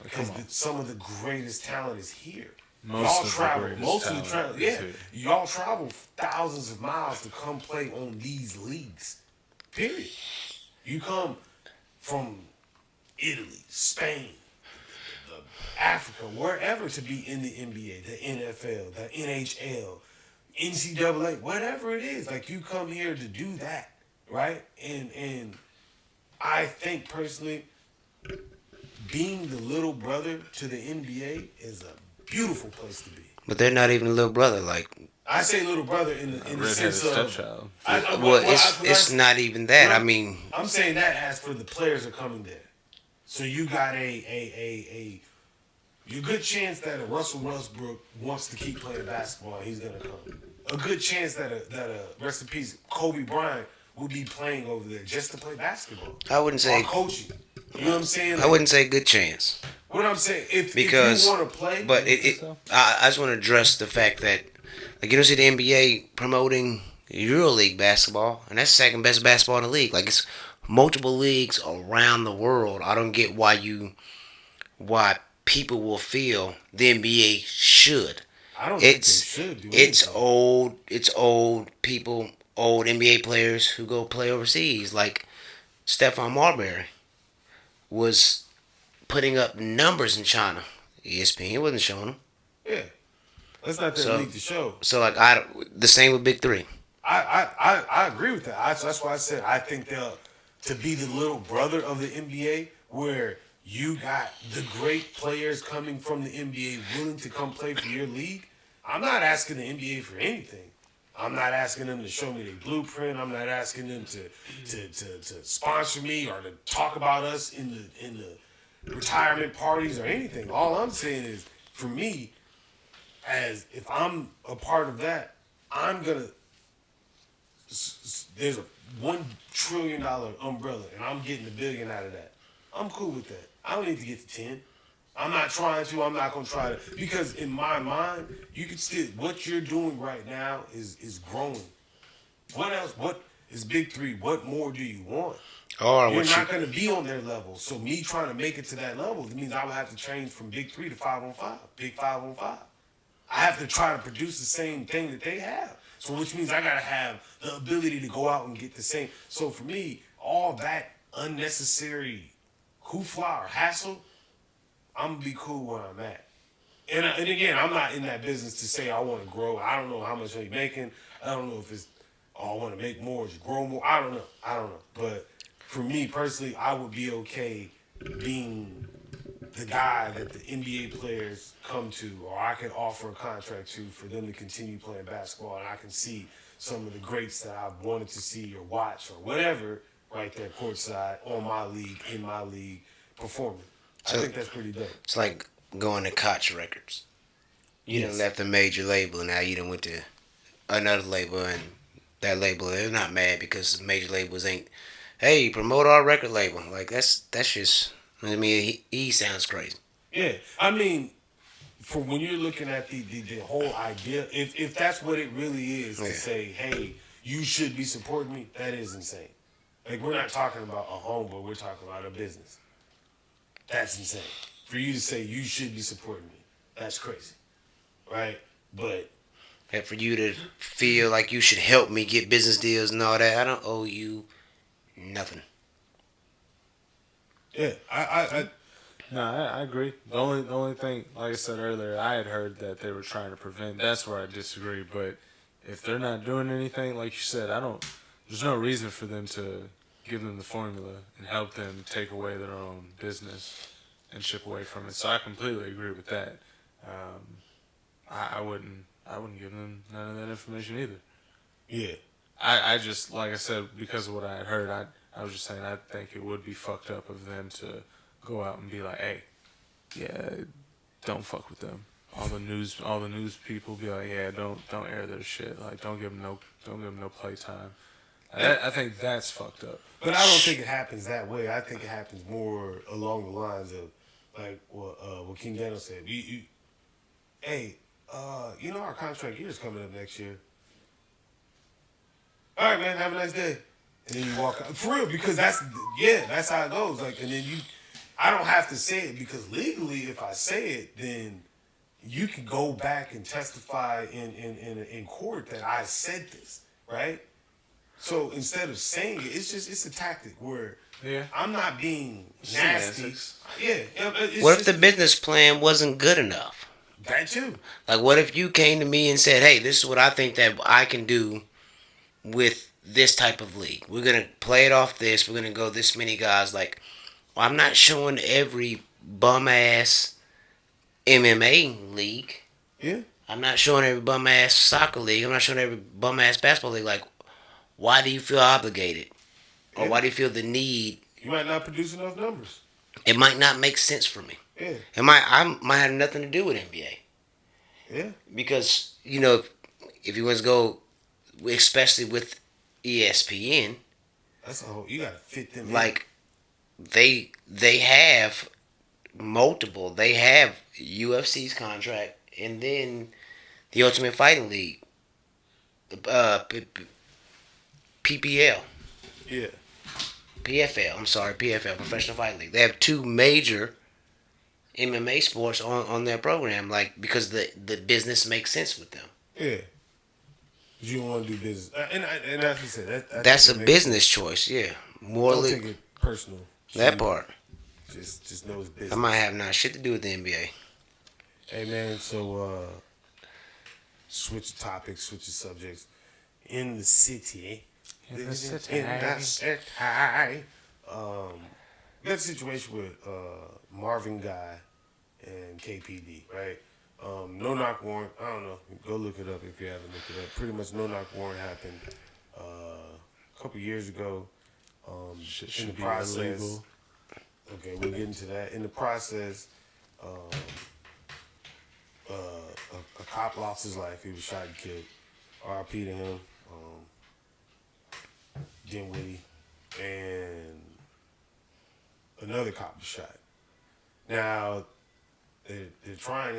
because some of the greatest talent is here. Y'all travel thousands of miles to come play on these leagues. Period. You come from Italy, Spain, Africa, wherever to be in the NBA, the NFL, the NHL, NCAA, whatever it is. Like, you come here to do that, right? And I think personally, being the little brother to the NBA is a beautiful place to be. But they're not even a little brother, like... I say little brother in the sense of... stepchild. It's not even that. I mean... I'm saying that as for the players are coming there. So you got a good chance that a Russell Westbrook wants to keep playing basketball, he's going to come. A good chance that a rest in peace, Kobe Bryant will be playing over there just to play basketball. I wouldn't say... Or coaching. You know what I'm saying? I wouldn't say good chance. What I'm saying, if you want to play... But I just want to address the fact that, like, you don't see the NBA promoting EuroLeague basketball, and that's the second best basketball in the league. Like, it's multiple leagues around the world. I don't get why people will feel the NBA should. I don't think they should do anything. It's old people, old NBA players who go play overseas. Like Stephon Marbury was putting up numbers in China. ESPN wasn't showing them. Yeah, that's not their league to show. So like the same with Big Three. I agree with that. That's why I said I think they'll to be the little brother of the NBA where you got the great players coming from the NBA willing to come play for your league. I'm not asking the NBA for anything. I'm not asking them to show me their blueprint. I'm not asking them to sponsor me or to talk about us in the retirement parties or anything. All I'm saying is, for me, as if I'm a part of that, I'm gonna there's a $1 trillion umbrella, and I'm getting $1 billion out of that. I'm cool with that. I don't need to get to 10. I'm not trying to. I'm not gonna try to, because in my mind, you can still, what you're doing right now is growing. What else? What is Big Three? What more do you want? Or You're what not going to be on their level. So me trying to make it to that level, it means I would have to change from Big Three to 5-on-5, Big 5-on-5. I have to try to produce the same thing that they have. So which means I got to have the ability to go out and get the same. So for me, all that unnecessary hoofla or hassle, I'm going to be cool where I'm at. And again, I'm not in that business to say I want to grow. I don't know how much are you making. I don't know if it's, oh, I want to make more, just grow more. I don't know. But for me personally, I would be okay being the guy that the NBA players come to, or I can offer a contract to for them to continue playing basketball, and I can see some of the greats that I've wanted to see or watch or whatever right there courtside on my league, in my league, performing. I think that's pretty dope. It's like going to Koch Records. You done left a major label, and now you done went to another label, and that label, they're not mad because the major labels ain't, hey, promote our record label. Like, that's just, I mean, he sounds crazy. Yeah, I mean, for when you're looking at the whole idea, if that's what it really is, to say, hey, you should be supporting me, that is insane. Like, we're not talking about a homeboy, we're talking about a business. That's insane. For you to say you should be supporting me, that's crazy, right? But And for you to feel like you should help me get business deals and all that, I don't owe you nothing. yeah, I agree. The only thing, like I said earlier, I had heard that they were trying to prevent. That's where I disagree. But if they're not doing anything, like you said, there's no reason for them to give them the formula and help them take away their own business and chip away from it. So I completely agree with that. I wouldn't give them none of that information either. yeah. I just, like I said, because of what I had heard, I was just saying I think it would be fucked up of them to go out and be like, hey, yeah, don't fuck with them. All the news people be like, yeah, don't air their shit. Like, don't give them no playtime. I think that's fucked up. But I don't think it happens that way. I think it happens more along the lines of, like, what King Daniel said. Hey, you know our contract year is coming up next year. All right, man, have a nice day. And then you walk out. For real, because that's how it goes. Like, and then I don't have to say it, because legally, if I say it, then you can go back and testify in court that I said this, right? So instead of saying it, it's a tactic where I'm not being nasty. Semantics. What if the business plan wasn't good enough? That too. Like, what if you came to me and said, hey, this is what I think that I can do with this type of league. We're going to play it off this. We're going to go this many guys. Like, well, I'm not showing every bum-ass MMA league. Yeah. I'm not showing every bum-ass soccer league. I'm not showing every bum-ass basketball league. Like, why do you feel obligated? Or why do you feel the need? You might not produce enough numbers. It might not make sense for me. Yeah. I might have nothing to do with NBA. Yeah. Because, you know, if you want to go, especially with ESPN, That's a whole. You gotta fit them. like they have multiple. They have UFC's contract, and then the Ultimate Fighting League, PPL, Yeah. PFL. I'm sorry, PFL, Professional Fighting League. They have two major MMA sports on their program, like, because the business makes sense with them. Yeah. You don't want to do business, and as you said, That's a business choice, yeah. Don't take it personal. That part. Just know it's business. That might have not shit to do with the NBA. Hey man, so switch topics, switch subjects. In the city. We got a situation with Marvin Guy and KPD, right? No knock warrant. I don't know. Go look it up if you haven't looked it up. Pretty much no knock warrant happened a couple years ago. In the process, illegal. Okay, we'll get into that. In the process, a cop lost his life. He was shot and killed. RIP to him. Dinwiddie, and another cop was shot. Now, they was trying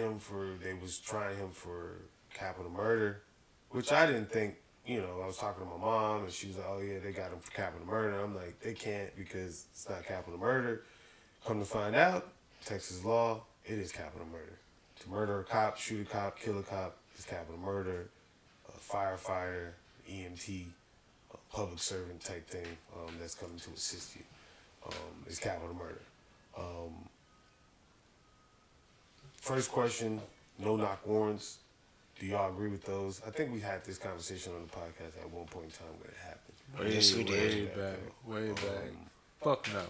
him for capital murder, which I didn't think, I was talking to my mom, and she was like, oh yeah, they got him for capital murder. I'm like, they can't because it's not capital murder. Come to find out, Texas law, it is capital murder. To murder a cop, shoot a cop, kill a cop is capital murder. A firefighter, EMT, a public servant type thing that's coming to assist you is capital murder. First question, no-knock warrants. Do y'all agree with those? I think we had this conversation on the podcast at one point in time when it happened. Yes, we did. Way back. Fuck no.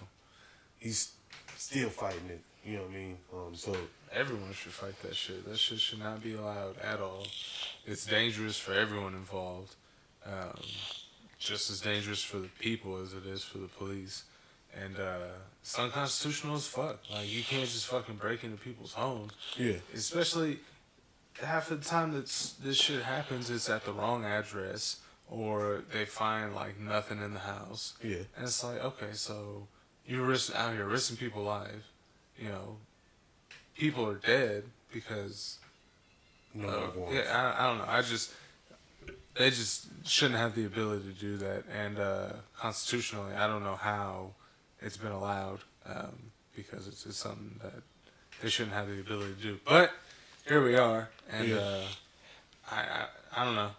He's still fighting it. You know what I mean? So everyone should fight that shit. That shit should not be allowed at all. It's dangerous for everyone involved. Just as dangerous for the people as it is for the police. And it's unconstitutional as fuck. Like, you can't just fucking break into people's homes. Yeah. Especially half of the time that this shit happens, it's at the wrong address, or they find like nothing in the house. Yeah. And it's like, okay, so you're out here risking people's lives. People are dead because I don't know. They just shouldn't have the ability to do that. And constitutionally, I don't know how it's been allowed because it's something that they shouldn't have the ability to do. But here we are, and I don't know.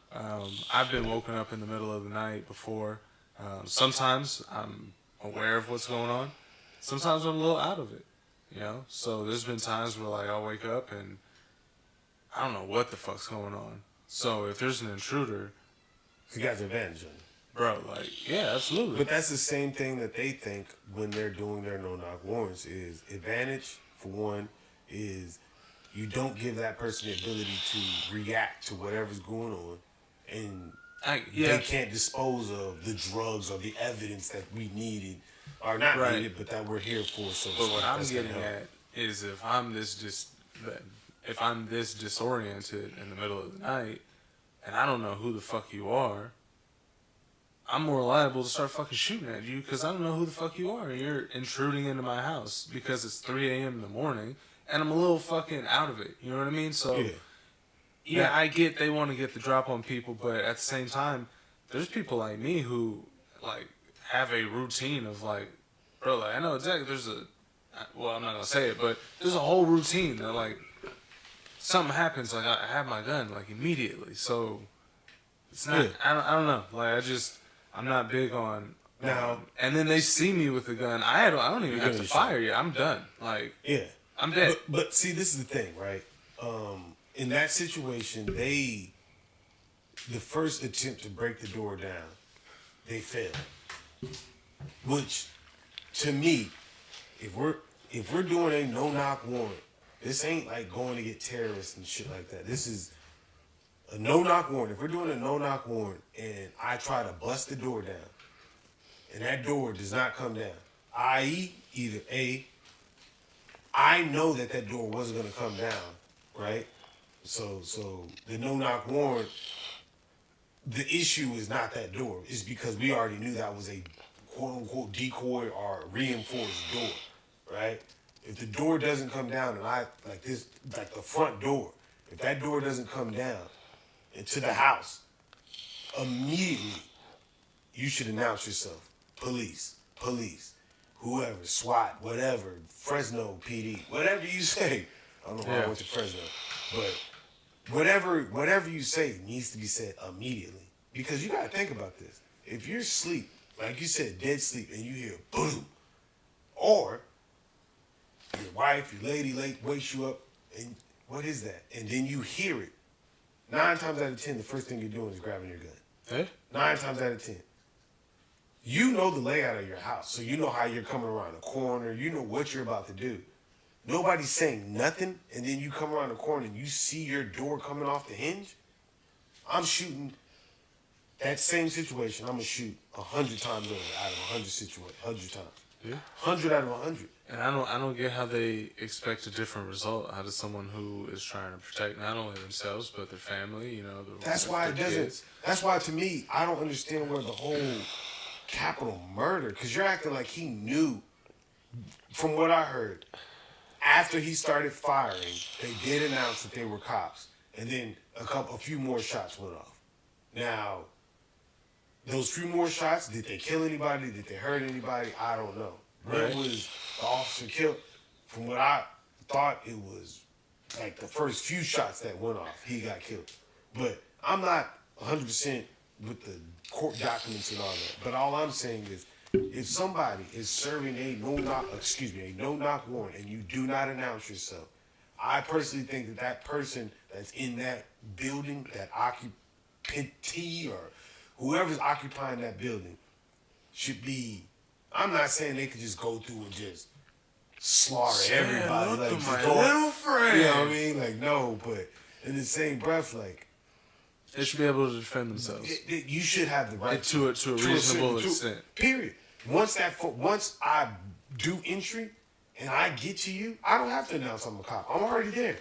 I've been woken up in the middle of the night before. Sometimes I'm aware of what's going on. Sometimes I'm a little out of it. So there's been times where like I'll wake up and I don't know what the fuck's going on. So if there's an intruder, he got the advantage on you. Bro, like, yeah, absolutely. But that's the same thing that they think when they're doing their no-knock warrants is advantage, for one, is you don't give that person the ability to react to whatever's going on, and they can't dispose of the drugs or the evidence that we needed, or not needed, but that we're here for. So, but what I'm getting at is if I'm this disoriented in the middle of the night, and I don't know who the fuck you are, I'm more liable to start fucking shooting at you because I don't know who the fuck you are. You're intruding into my house because it's 3 a.m. in the morning, and I'm a little fucking out of it. You know what I mean? So, yeah, I get they want to get the drop on people, but at the same time, there's people like me who, like, have a routine of, like, bro, like, I know exactly I'm not going to say it, but there's a whole routine that, like, something happens, like, I have my gun, like, immediately. So, it's not, I don't know. Like, I'm not big on now. And then they see me with a gun. I don't even have to fire yet. I'm done. Like, I'm dead. But see, this is the thing, right? In that situation, the first attempt to break the door down, they failed. Which, to me, if we're doing a no-knock warrant, this ain't like going to get terrorists and shit like that. This is a no-knock warrant. If we're doing a no-knock warrant and I try to bust the door down and that door does not come down, i.e. either A, I know that door wasn't going to come down, right? So the no-knock warrant, the issue is not that door. It's because we already knew that was a quote-unquote decoy or reinforced door, right? If the door doesn't come down and like the front door, if that door doesn't come down into the house, immediately you should announce yourself. Police, whoever, SWAT, whatever, Fresno PD, whatever you say. I don't know why I went to Fresno, but whatever you say needs to be said immediately. Because you gotta think about this. If you're asleep, like you said, dead sleep, and you hear boom, or your wife, your lady wakes you up, and what is that? And then you hear it. 9 times out of 10, the first thing you're doing is grabbing your gun. 9 times out of 10. You know the layout of your house, so you know how you're coming around the corner. You know what you're about to do. Nobody's saying nothing, and then you come around the corner and you see your door coming off the hinge. I'm shooting that same situation. I'm gonna shoot 100 times over out of 100 situations, 100 times. Yeah, 100 out of 100. And I don't get how they expect a different result out of someone who is trying to protect not only themselves but their family. That's why it doesn't. That's why to me, I don't understand where the whole capital murder because you're acting like he knew. From what I heard, after he started firing, they did announce that they were cops, and then a few more shots went off. Now, those few more shots, did they kill anybody? Did they hurt anybody? I don't know. When was the officer killed? From what I thought, it was like the first few shots that went off, he got killed. But I'm not 100% with the court documents and all that. But all I'm saying is, if somebody is serving a no-knock warrant, and you do not announce yourself, I personally think that person that's in that building, that occupantee or whoever's occupying that building, should be. I'm not saying they could just go through and just slaughter everybody. Look Like, at just my go, little friend. you know what I mean? Like, no, but in the same breath, like, They should be able to defend themselves. you should have the right To a reasonable extent. Period. Once I do entry and I get to you, I don't have to announce I'm a cop. I'm already there.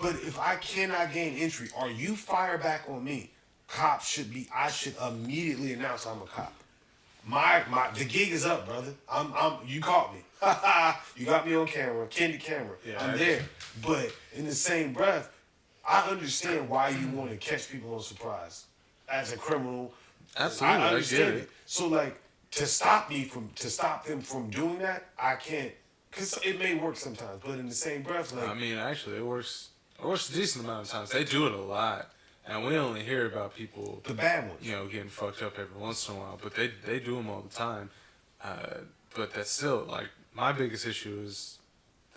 But if I cannot gain entry or you fire back on me, I should immediately announce I'm a cop. The gig is up, brother. You caught me. You got me on camera, candid camera. Yeah, I'm there. But in the same breath, I understand why you want to catch people on surprise as a criminal. Absolutely, I understand get it. So like to stop them from doing that, I can't. Cause it may work sometimes, but in the same breath, like I mean, actually, it works. It works a decent amount of times. They do it a lot, and we only hear about people, the bad ones. getting fucked up every once in a while. But they do them all the time. But that's still like my biggest issue is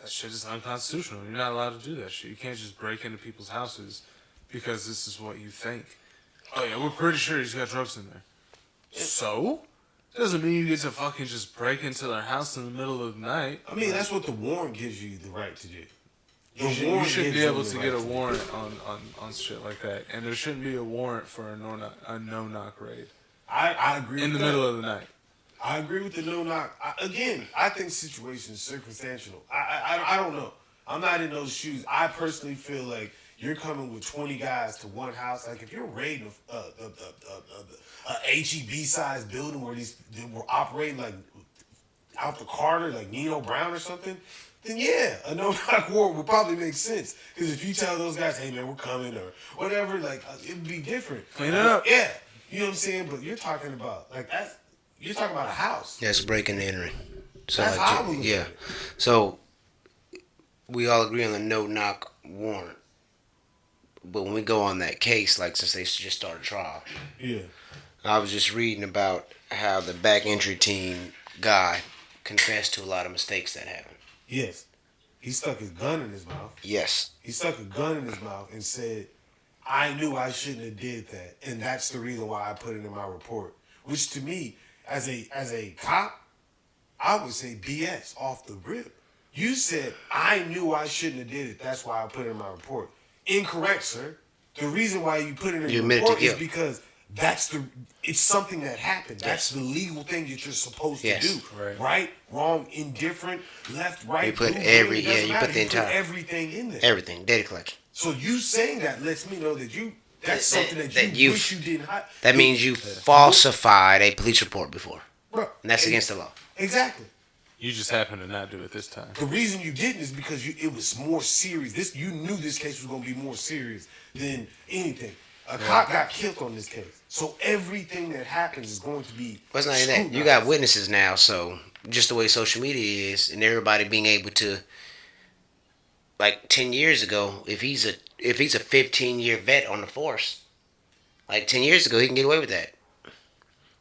that shit is unconstitutional. You're not allowed to do that shit. You can't just break into people's houses because this is what you think. Oh yeah, we're pretty sure he's got drugs in there. So? Doesn't mean you get to fucking just break into their house in the middle of the night. I mean, that's what the warrant gives you the right to do. You should be able to get a warrant on shit like that. And there shouldn't be a warrant for a no-knock raid. I agree in with the that. middle of the night. I agree with the no-knock. Again, I think situations circumstantial. I don't know. I'm not in those shoes. I personally feel like you're coming with 20 guys to one house. Like if you're raiding a HEB-sized building where they were operating like out the Carter, like Nino Brown or something, then yeah, a no-knock warrant would probably make sense. Because if you tell those guys, hey man, we're coming or whatever, like it'd be different. Clean it up. Yeah, you know what I'm saying. But you're talking about you're talking about a house. That's breaking and entering. So That's like, how I would look yeah. at it. So we all agree on the no-knock warrant. But when we go on that case, like since they just started trial, Yeah. I was just reading about how the back entry team guy confessed to a lot of mistakes that happened. Yes. He stuck his gun in his mouth. Yes. He stuck a gun in his mouth and said, I knew I shouldn't have did that. And that's the reason why I put it in my report. Which to me, as a cop, I would say BS off the rip. You said, I knew I shouldn't have did it. That's why I put it in my report. Incorrect, sir. The reason why you put it in You your admitted report to is guilt. because it's something that happened. That's the legal thing that you're supposed to do. Right, wrong, indifferent, left, right. You put blue, every- green, it doesn't you matter. put the entire- everything in there. Everything. Data collection. So you saying that lets me know that that's something that you wish you didn't hide. That means you falsified a police report before. Bro, And that's against the law. Exactly. You just happen to not do it this time. The reason you didn't is because it was more serious. You knew this case was going to be more serious than anything. A cop got killed on this case. So everything that happens is going to be But it's not even that. You scrutinized. got witnesses now, so just the way social media is, and everybody being able to, like 10 years ago, if he's a 15-year vet on the force, like 10 years ago, he can get away with that.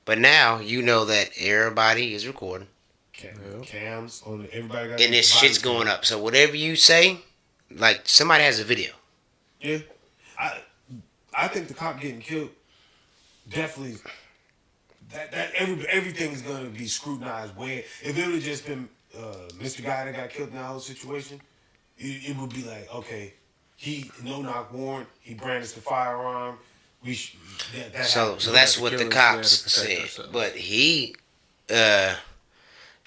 But now you know that everybody is recording, Cams on everybody got and this shit's going up. So whatever you say, like somebody has a video. Yeah, I think the cop getting killed definitely everything is going to be scrutinized. Where if it would have just been Mr. Guy that got killed in that whole situation, it would be like, okay, he no-knock warrant, he brandished the firearm. So that's what the cops said. But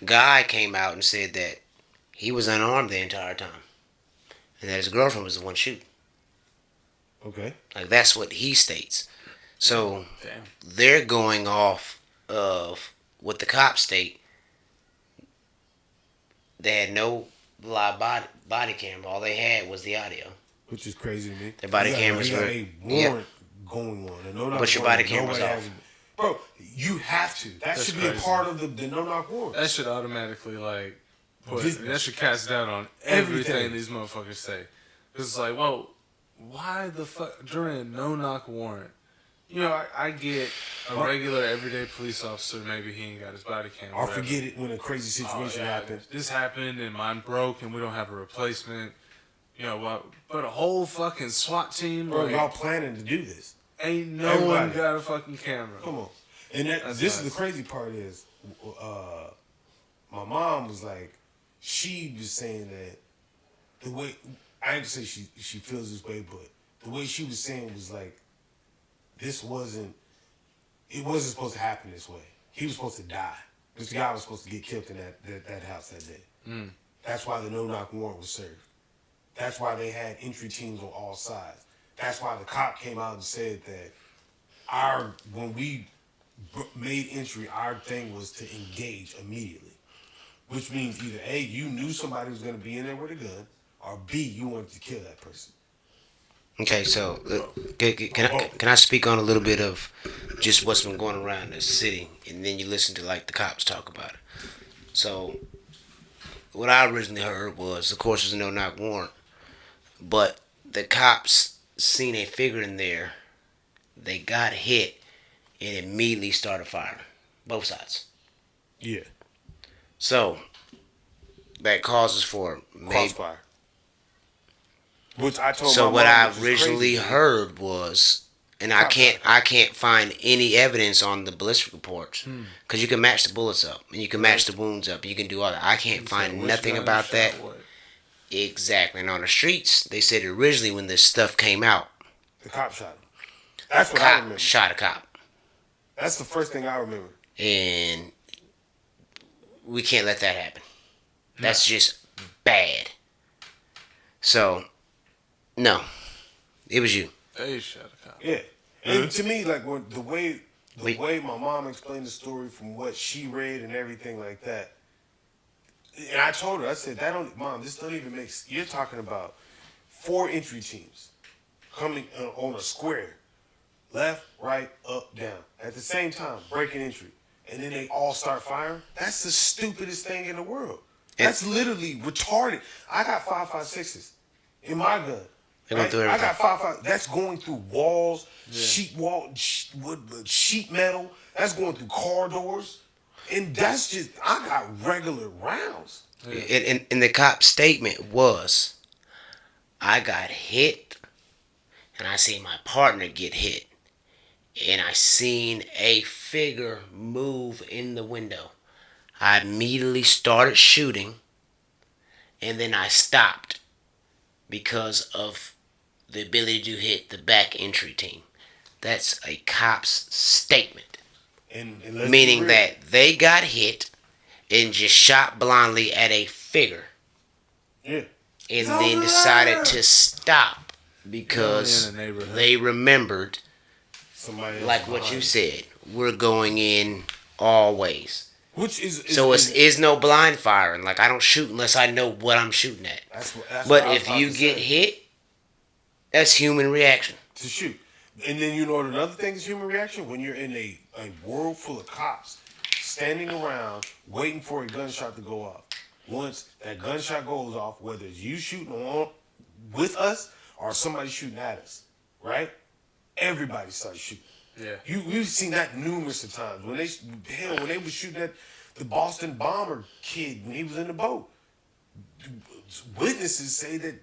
Guy came out and said that he was unarmed the entire time, and that his girlfriend was the one shooting. Okay. Like that's what he states. So Damn. they're going off of with the cop state, they had no live body camera. All they had was the audio. Which is crazy to me. Their body cameras were a warrant going on. A no-knock but your warrant. body camera's Nobody off. has bro, you have to. That should be crazy. a part of the no-knock warrant. That should automatically Just- that should cast doubt on everything Everything. these motherfuckers say. Cause it's like, well, why the fuck during a no-knock warrant? You know, I get a regular everyday police officer. Maybe he ain't got his body cam. Or whatever. forget it when a crazy situation happens. This happened and mine broke and we don't have a replacement. You know, but a whole fucking SWAT team, Bro, like, y'all planning to do this. ain't no Everybody. one got a fucking camera. Come on. And That's this is nuts. the crazy part is, my mom was like, she was saying that the way, I ain't to say she feels this way, but the way she was saying was like, it wasn't supposed to happen this way. He was supposed to die. This guy was supposed to get killed in that house that day. That's why the no-knock warrant was served. That's why they had entry teams on all sides. That's why the cop came out and said that when we made entry, our thing was to engage immediately. Which means either A, you knew somebody was going to be in there with a gun, or B, you wanted to kill that person. Okay, so can I speak on a little bit of just what's been going around the city, and then you listen to like the cops talk about it. So what I originally heard was, of course, there's a no-knock warrant, but the cops seen a figure in there. They got hit and immediately started firing, both sides. Yeah. So that causes for maybe. Crossfire. Which I told So my what mom, I which is originally crazy. heard was, and I can't find any evidence on the ballistic reports, because you can match the bullets up and you can match the wounds up. You can do all that. I can't find Which nothing gun about shot that. what? Exactly. And on the streets, they said originally when this stuff came out, The cop shot him. That's what I cop remember. shot a cop, That's the first thing I remember. and we can't let that happen. That's just bad. So, no, it was you. They shot a cop. Yeah. And to me, like when the way Wait. my mom explained the story from what she read and everything like that, and I told her, I said, Mom, this don't even make sense. You're talking about 4 entry teams coming on a square, left, right, up, down, at the same time, breaking entry, and then they all start firing. That's the stupidest thing in the world. That's literally retarded. I got 5.56s in my gun. They're going through I everything. got 5.5. That's going through walls, sheet metal. That's going through corridors, and that's just. I got regular rounds. And the cop's statement was, I got hit, and I seen my partner get hit, and I seen a figure move in the window. I immediately started shooting, and then I stopped because of the ability to hit the back entry team. That's a cop's statement. And let's be Meaning real. that they got hit and just shot blindly at a figure Yeah. and It's then over decided there. to stop because In the neighborhood. they remembered, Somebody else like what behind you said, we're going in all ways. Which is So it is no blind firing. Like, I don't shoot unless I know what I'm shooting at. that's what But I was if about you to get say. hit, that's human reaction. To shoot. And then you know what another thing is human reaction? When you're in a world full of cops standing around waiting for a gunshot to go off. Once that gunshot goes off, whether it's you shooting on with us or somebody shooting at us, right? Everybody starts shooting. Yeah. We've seen that numerous of times. When they were shooting at the Boston bomber kid when he was in the boat. Witnesses say that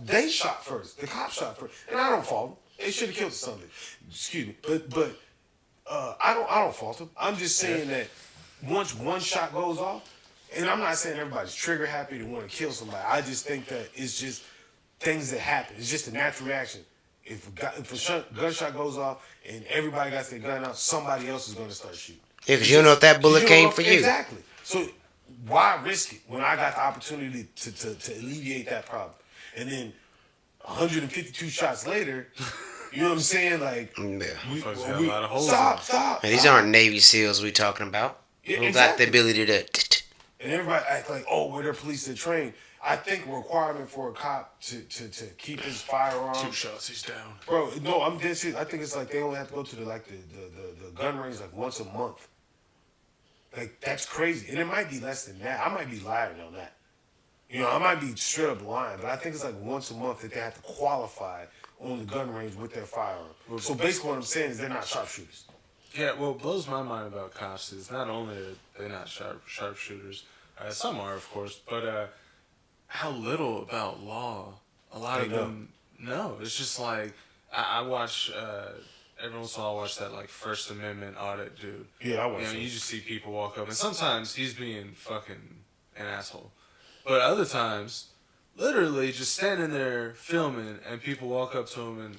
they shot first. The cops shot first. And I don't fault them. They should have killed somebody. Excuse me. But I don't fault them. I'm just saying that once one shot goes off, and I'm not saying everybody's trigger happy to want to kill somebody. I just think that it's just things that happen. It's just a natural reaction. If a gunshot goes off and everybody got their gun out, somebody else is going to start shooting. Yeah, because you don't know if that bullet You don't came know- for you. Exactly. So why risk it when I got the opportunity to alleviate that problem? And then 152 shots later, you know what I'm saying? Like, Yeah. Fuckers got a lot of holes stop. And these aren't Navy SEALs we talking about. Yeah, Who got the ability to? And everybody act like, oh, well, they're police that train. I think a requirement for a cop to keep his firearm. 2 shots, he's down. Bro, no, I'm dead serious. I think it's like they only have to go to the gun range like once a month. Like, that's crazy. And it might be less than that. I might be lying on that. You know, I might be straight up lying, but I think it's like once a month that they have to qualify on the gun range with their firearm. So basically what I'm saying is they're not sharpshooters. Yeah, what blows my mind about cops is not only are they not sharpshooters, some are, of course, but how little about law a lot of them know. It's just like, I watch, every once in a while I watch that, like, First Amendment audit dude. Yeah, I watch that. You just see people walk up, and sometimes he's being fucking an asshole. But other times, literally just standing there filming, and people walk up to him, and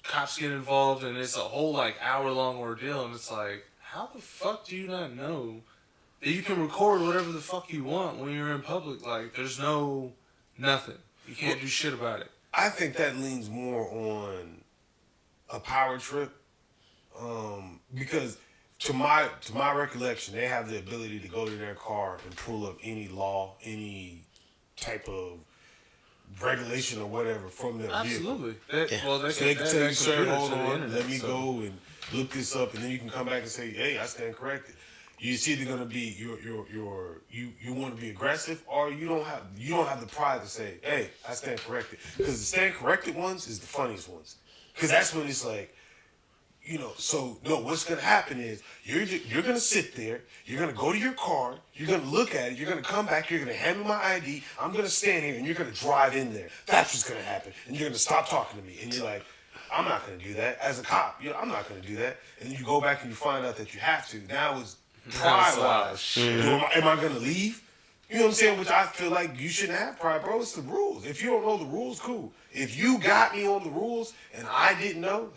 cops get involved, and it's a whole, like, hour-long ordeal, and it's like, how the fuck do you not know that you can record whatever the fuck you want when you're in public? Like, there's nothing. You can't do shit about it. I think that leans more on a power trip, because to my recollection, they have the ability to go to their car and pull up any law, any type of regulation or whatever from their vehicle. Absolutely. They can tell you, sir, hold on, internet, let me go and look this up, and then you can come back and say, hey, I stand corrected. It's either gonna be you want to be aggressive, or you don't have the pride to say, hey, I stand corrected. Because the stand corrected ones is the funniest ones. Because that's when it's like, you know, so no, what's gonna happen is you're gonna sit there, you're gonna go to your car, you're gonna look at it, you're gonna come back, you're gonna hand me my ID, I'm gonna stand here, and you're gonna drive in there. That's what's gonna happen, and you're gonna stop talking to me, and you're like, I'm not gonna do that as a cop. I'm not gonna do that, and then you go back and you find out that you have to. Now it's pride-wise. Am I gonna leave? You know what I'm saying? Which I feel like you shouldn't have pride, bro. It's the rules. If you don't know the rules, cool. If you got me on the rules and I didn't know,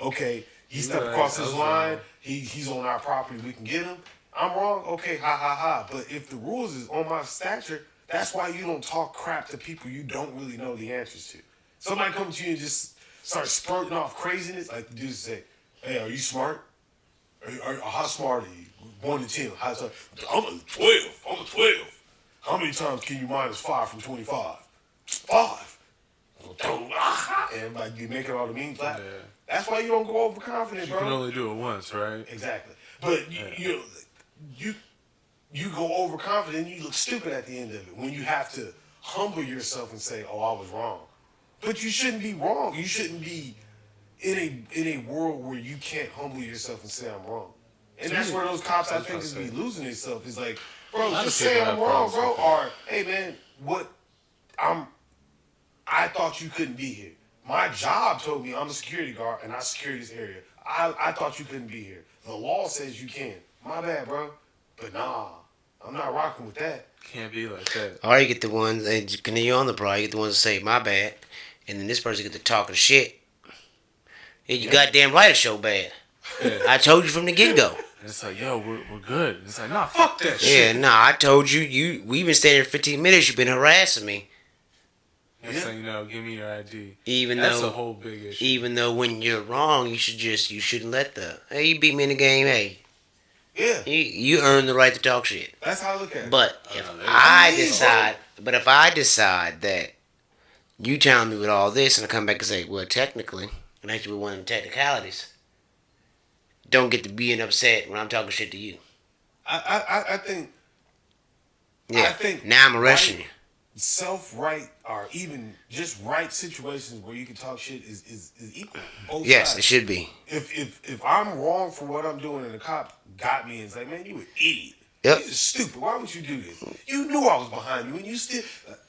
okay, he stepped across his line. He's on our property. We can get him. I'm wrong. Okay, But if the rules is on my stature, that's why you don't talk crap to people you don't really know the answers to. Somebody comes to you and just start spurting off craziness, like the dude say, hey, are you smart? How smart are you? 1 to 10. I'm a 12. I'm a 12. How many times can you minus 5 from 25? 5. And like you making all the memes laugh. Yeah. That's why you don't go overconfident, bro. You can only do it once, right? Exactly. But you go overconfident and you look stupid at the end of it when you have to humble yourself and say, oh, I was wrong. But you shouldn't be wrong. You shouldn't be in a world where you can't humble yourself and say I'm wrong. And that's where those cops, I think, is be losing themselves. It's like, bro, just say I'm wrong, bro. Or, hey, man, I thought you couldn't be here. My job told me I'm a security guard and I secure this area. I thought you couldn't be here. The law says you can. My bad, bro. But nah, I'm not rocking with that. Can't be like that. Or you get the ones, and you're on the pro, you get the ones that say, my bad. And then this person get to talking shit. Yeah, you goddamn right it's so bad. Yeah. I told you from the get-go. And it's like, yo, we're good. It's like, nah, fuck that shit. Yeah, nah, I told you, we've been standing here 15 minutes, you've been harassing me. Next thing you know, give me your ID. That's a whole big issue. Even though when you're wrong, you shouldn't let hey, you beat me in the game, hey. Yeah. You earn the right to talk shit. That's how I look at it. But if I decide that you telling me with all this, and I come back and say, well, technically, and actually with one of the technicalities, don't get to being upset when I'm talking shit to you. I think. Yeah. I think now I'm arresting you. Self-right or even just right situations where you can talk shit is equal. Both yes, sides. It should be. If I'm wrong for what I'm doing and the cop got me and say, man, you an idiot. Yep. You're stupid. Why would you do this? You knew I was behind you and you still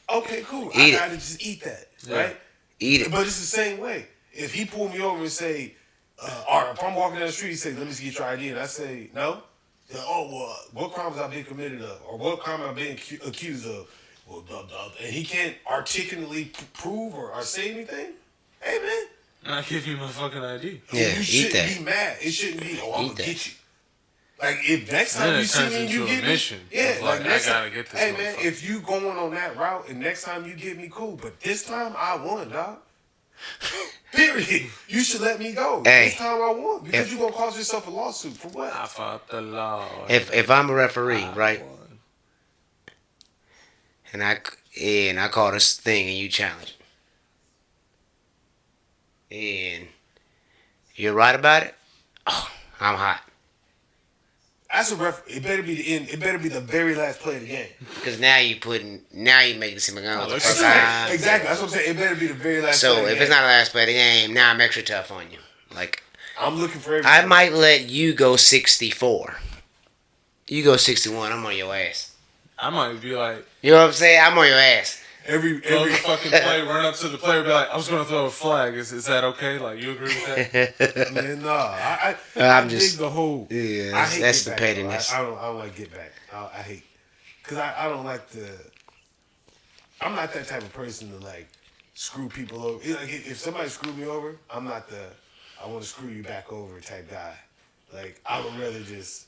okay, cool. I gotta just eat that. Right? Eat it. But it's the same way. If he pulled me over and say, or if I'm walking down the street, he say, let me see your ID, and I say, no. What crimes I've been committed of, or what crime I've been accused of, and he can't articulately prove or say anything. Hey man, I give you my fucking ID. Yeah, you shouldn't be mad. It shouldn't be. I'm gonna get you. Like if next time you see me, and you get me. Yeah, like next I gotta get this. Hey man, if you going on that route, and next time you get me, cool. But this time I won, dog. Period. You should let me go. Hey. This time I won. Because you're going to cause yourself a lawsuit. For what? I fought the law. If I'm a referee, I right, won. and I call this thing and you challenge it, and you're right about it, oh, I'm hot. That's a it better be the end. It better be the very last play of the game. Because now you make it seem like I don't know what the fuck Exactly. I- Exactly. That's what I'm saying. It better be the very last play So of the if game. it's not the last play of the game, now I'm extra tough on you. Like, I'm looking for I everything. might let you go 64. You go 61, I'm on your ass. I might be like, You know what I'm saying? I'm on your ass. Every throw the fucking play, run up to the player, be like, I was going to throw a flag. Is that okay? Like, you agree with that? man, no, I I'm dig just- the whole. Yeah, I hate that's get the back, pettiness. though. I don't like get back. I hate because I don't like the. I'm not that type of person to like screw people over. Like if somebody screwed me over, I'm not the I want to screw you back over type guy. Like I would rather just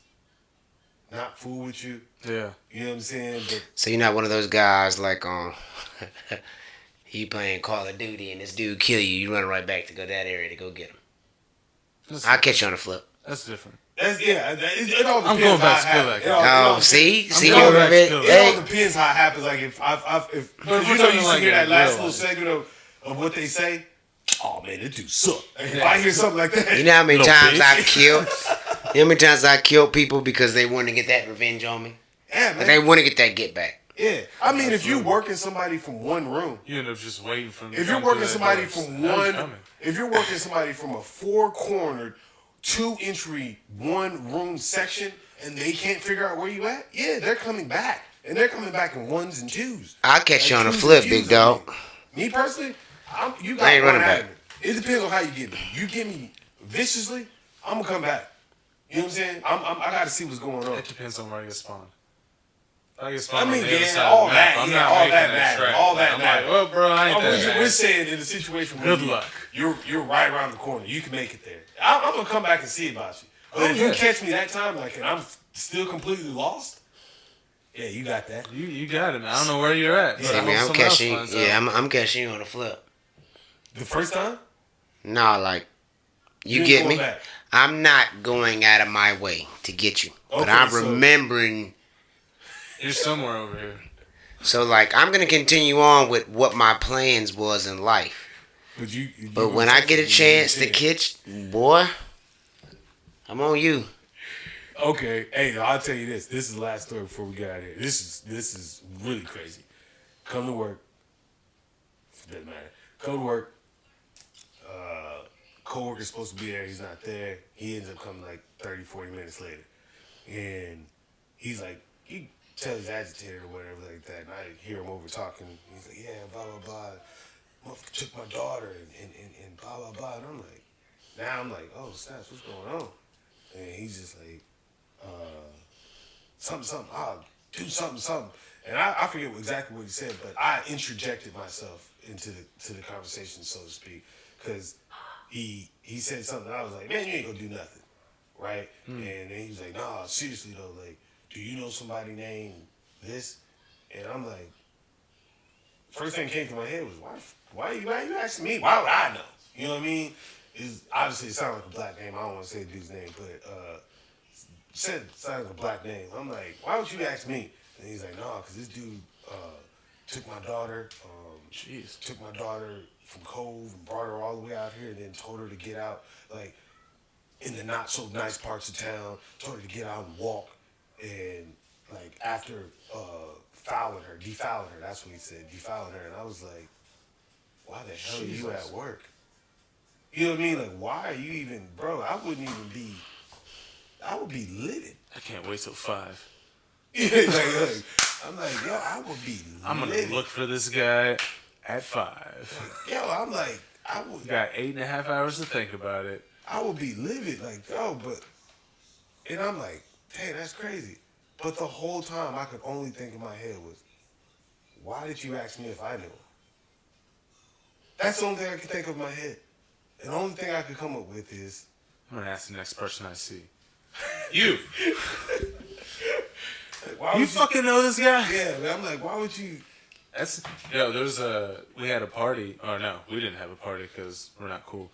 not fool with you. Yeah. You know what I'm saying? But So you're not one of those guys like you playing Call of Duty and this dude kill you, you run right back to go that area to go get him. I'll catch you on the flip. That's different. that's it all depends. I'm going back to how it kill happens. that It all- guy. it all Oh, see? depends. See, I'm going you back it? to kill It that all Hey, depends how it happens. Like if But if you we're know you talking used like to hear in that last real little life. segment of what they say. Oh man, this dude suck. If I hear something like that, you know how many Little times bitch. I've killed? You know how many times I killed people because they want to get that revenge on me? yeah, Like man. they want to get that get back. Yeah, I mean, if you working somebody from one room, You end up just waiting for him to if you're come working through somebody that door. from Now he's one, coming. if you're working somebody from a 4-cornered, 2-entry, 1-room section, and they can't figure out where you at, yeah, they're coming back, and they're coming back in 1s and 2s. I'll catch you on a twos flip, and big Qs, dog. I mean. Me personally, you got I ain't one running out back. of me. It depends on how you get me. You get me viciously, I'm gonna come back. You know what I'm saying? I gotta see what's going on. It depends on where I get spawned. If I get spawned I mean, on the other yeah, side all of the map, that, I'm yeah, not all making that that matters. track. All that I'm matters. like, well, bro, I ain't Oh, that we're bad. saying in a situation where Good luck. You're right around the corner. You can make it there. I'm gonna come back and see about you. But if you yeah. catch me that time, like, and I'm still completely lost, yeah, you got that. You got it, man. I don't know where you're at. But See I me, hope I'm someone else catching. finds Yeah, out. I'm catching you on a flip. The first time, Nah, like you ain't get going me. back. I'm not going out of my way to get you, but Okay, I'm so- remembering. You're somewhere over here. So like I'm gonna continue on with what my plans was in life. But when I get a chance to catch, boy, I'm on you. Okay, hey, I'll tell you this. This is the last story before we get out of here. This is really crazy. Come to work. Doesn't matter. Come to work. Co-worker's supposed to be there. He's not there. He ends up coming like 30, 40 minutes later. And he's like, he tells he's agitated or whatever like that. And I hear him over talking. He's like, yeah, blah, blah, blah. Motherfucker took my daughter and blah, blah, blah. And I'm like, now I'm like, oh, snaps, what's going on? And he's just like, something, I'll do something. And I forget exactly what he said, but I interjected myself into the conversation, so to speak, because he said something. I was like, man, you ain't gonna do nothing, right? And then he was like, nah, seriously though, like, do you know somebody named this? And I'm like, first thing that came to my head was, why you asking me? Why would I know? You know what I mean? It's obviously it sounds like a black name. I don't want to say the dude's name, but sounded like a black name. I'm like, why would you ask me? And he's like, no, because this dude took my daughter. Took my daughter from Cove and brought her all the way out here, and then told her to get out, like in the not so nice parts of town. Told her to get out and walk, and like after defouling her. That's what he said, defouling her. And I was like, why the hell are you at work? You know what I mean? Like, why are you even, bro? I would be livid. I can't wait till 5. like, I'm like, yo, I would be livid. I'm gonna look for this guy at 5. Yo, I'm like, Got 8.5 hours to think about it. I would be livid, like, yo, and I'm like, dang, that's crazy. But the whole time, I could only think in my head was, why did you ask me if I knew him? That's the only thing I could think of in my head. And the only thing I could come up with is, I'm gonna ask the next person I see. You. like, why You would fucking know this guy? Yeah, man, I'm like, why would you We had a party. Oh no, we didn't have a party because we're not cool.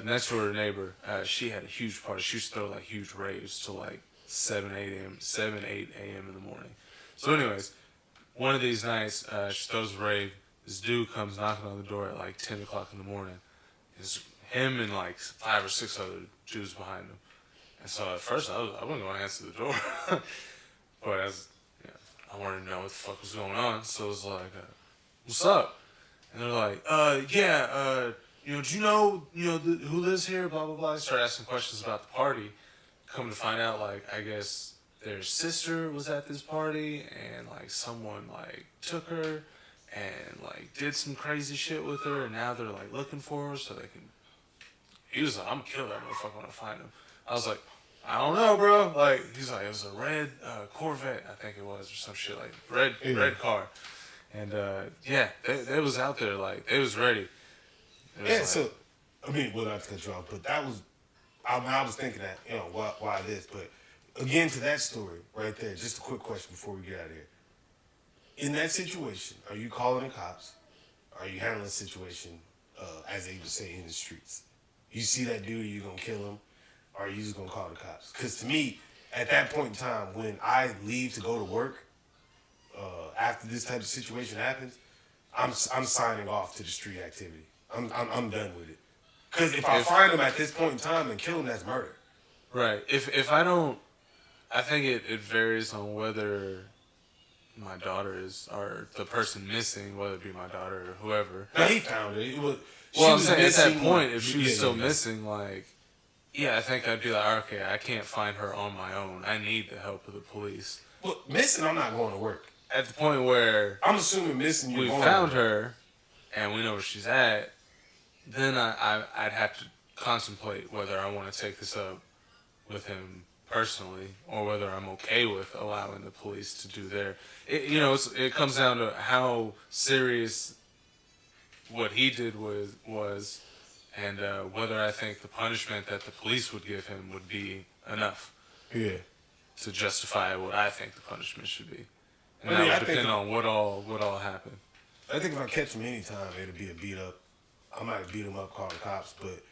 Next door neighbor, she had a huge party. She used to throw like huge raves till like 7, 8 a.m. in the morning. So anyways, one of these nights, she throws a rave. This dude comes knocking on the door at like 10 o'clock in the morning. It's him and like 5 or 6 other Jews behind him. And so at first I wasn't going to answer the door. But I wanted to know what the fuck was going on. So I was like, what's up? And they're like, do you know, who lives here? Blah, blah, blah. I started asking questions about the party. Come to find out, like, I guess their sister was at this party and, like, someone, like, took her and, like, did some crazy shit with her. And now they're, like, looking for her so they can... He was like, I'm gonna kill that motherfucker when I find him. I was like, I don't know, bro. Like, he's like, it was a red Corvette, I think it was, or some shit, like, red car. And, they was out there, like, they was ready. So, I mean, well, not to cut you off, but that was, I was thinking that, why this, but again, to that story right there, just a quick question before we get out of here. In that situation, are you calling the cops? Are you handling the situation, as they would say, in the streets? You see that dude, are you going to kill him? Or are you just going to call the cops? Because to me, at that point in time, when I leave to go to work, after this type of situation happens, I'm signing off to the street activity. I'm done with it. Because if I find him at this point in time and kill him, that's murder. Right. If I don't, I think it varies on whether my daughter is, or the person missing, whether it be my daughter or whoever. Now, he found her. I'm saying at that point, if she was still missing, like, I think I'd be like, okay, I can't find her on my own. I need the help of the police. Well, missing, I'm not going to work. At the point where I'm assuming missing, we found her and we know where she's at, then I'd have to contemplate whether I want to take this up with him personally or whether I'm okay with allowing the police to do their. It comes down to how serious what he did was and whether I think the punishment that the police would give him would be enough to justify what I think the punishment should be. And that would depend on what all happened. I think if I catch him anytime, it'll be a beat up. I might beat him up, call the cops, but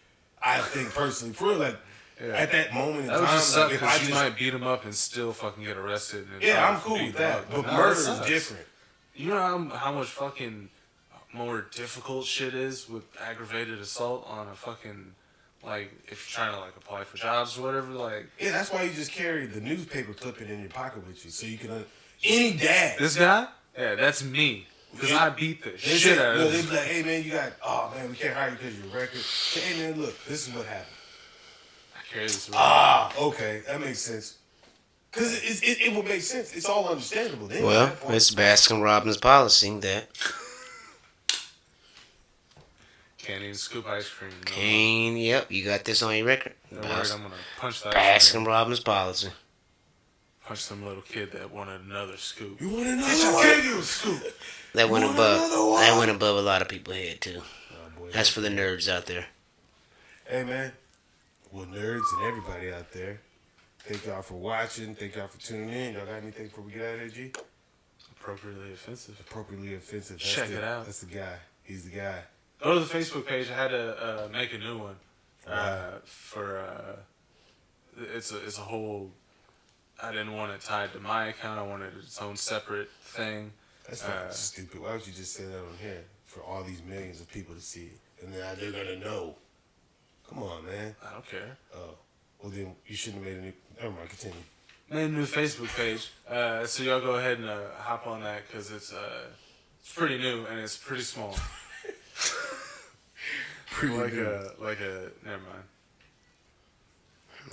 I think personally, for real, like, at that moment in time, would just suck because you might beat him up and still fucking get arrested. And I'm cool with that, but murder is different. You know how much fucking more difficult shit is with aggravated assault on a fucking, like, if you're trying to, like, apply for jobs or whatever, like... Yeah, that's why you just carry the newspaper clipping in your pocket with you, so you can... Any dad... This guy? Yeah, that's me. Because I beat the shit out of him. They be like, hey, man, we can't hire you because of your record. Say, hey, man, look, this is what happened. I carry this around. Okay, that makes sense. Because it would make sense. It's all understandable. Well, it's Baskin-Robbins policy that... Can't even scoop ice cream. Yep, you got this on your record. Don't worry, I'm going to punch that Baskin-Robbins policy. Punch some little kid that wanted another scoop. You want another one? I gave you a scoop. That went above a lot of people's head too. Oh, boy, that's for the nerds out there. Hey man, well, nerds and everybody out there, thank y'all for watching. Thank y'all for tuning in. Y'all got anything before we get out of here, G? Appropriately offensive. Appropriately offensive. Check it out. That's the guy. He's the guy. Go to the Facebook page. I had to make a new one it's a whole. I didn't want it tied to my account. I wanted its own separate thing. That's fucking stupid. Why would you just say that on here for all these millions of people to see it? And then they're going to know. Come on, man. I don't care. Oh. Well, then you shouldn't have made a new... Never mind, continue. Made a new Facebook page. So y'all go ahead and hop on that because it's pretty new and it's pretty small. Never mind.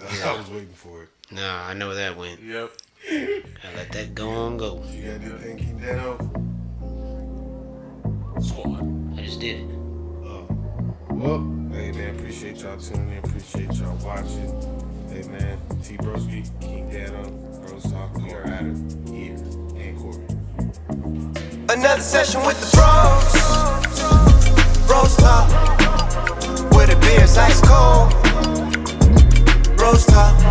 I was waiting for it. Nah, I know where that went. Yep. I let that go on go. You got anything, keep that on? Squad. I just did it. Well, hey man, appreciate y'all tuning in. Appreciate y'all watching. Hey man, T Broski, keep that on. BrosTalk, we are out of here. And Corey. Another session with the bros. BrosTalk. Where the beer's ice cold. BrosTalk.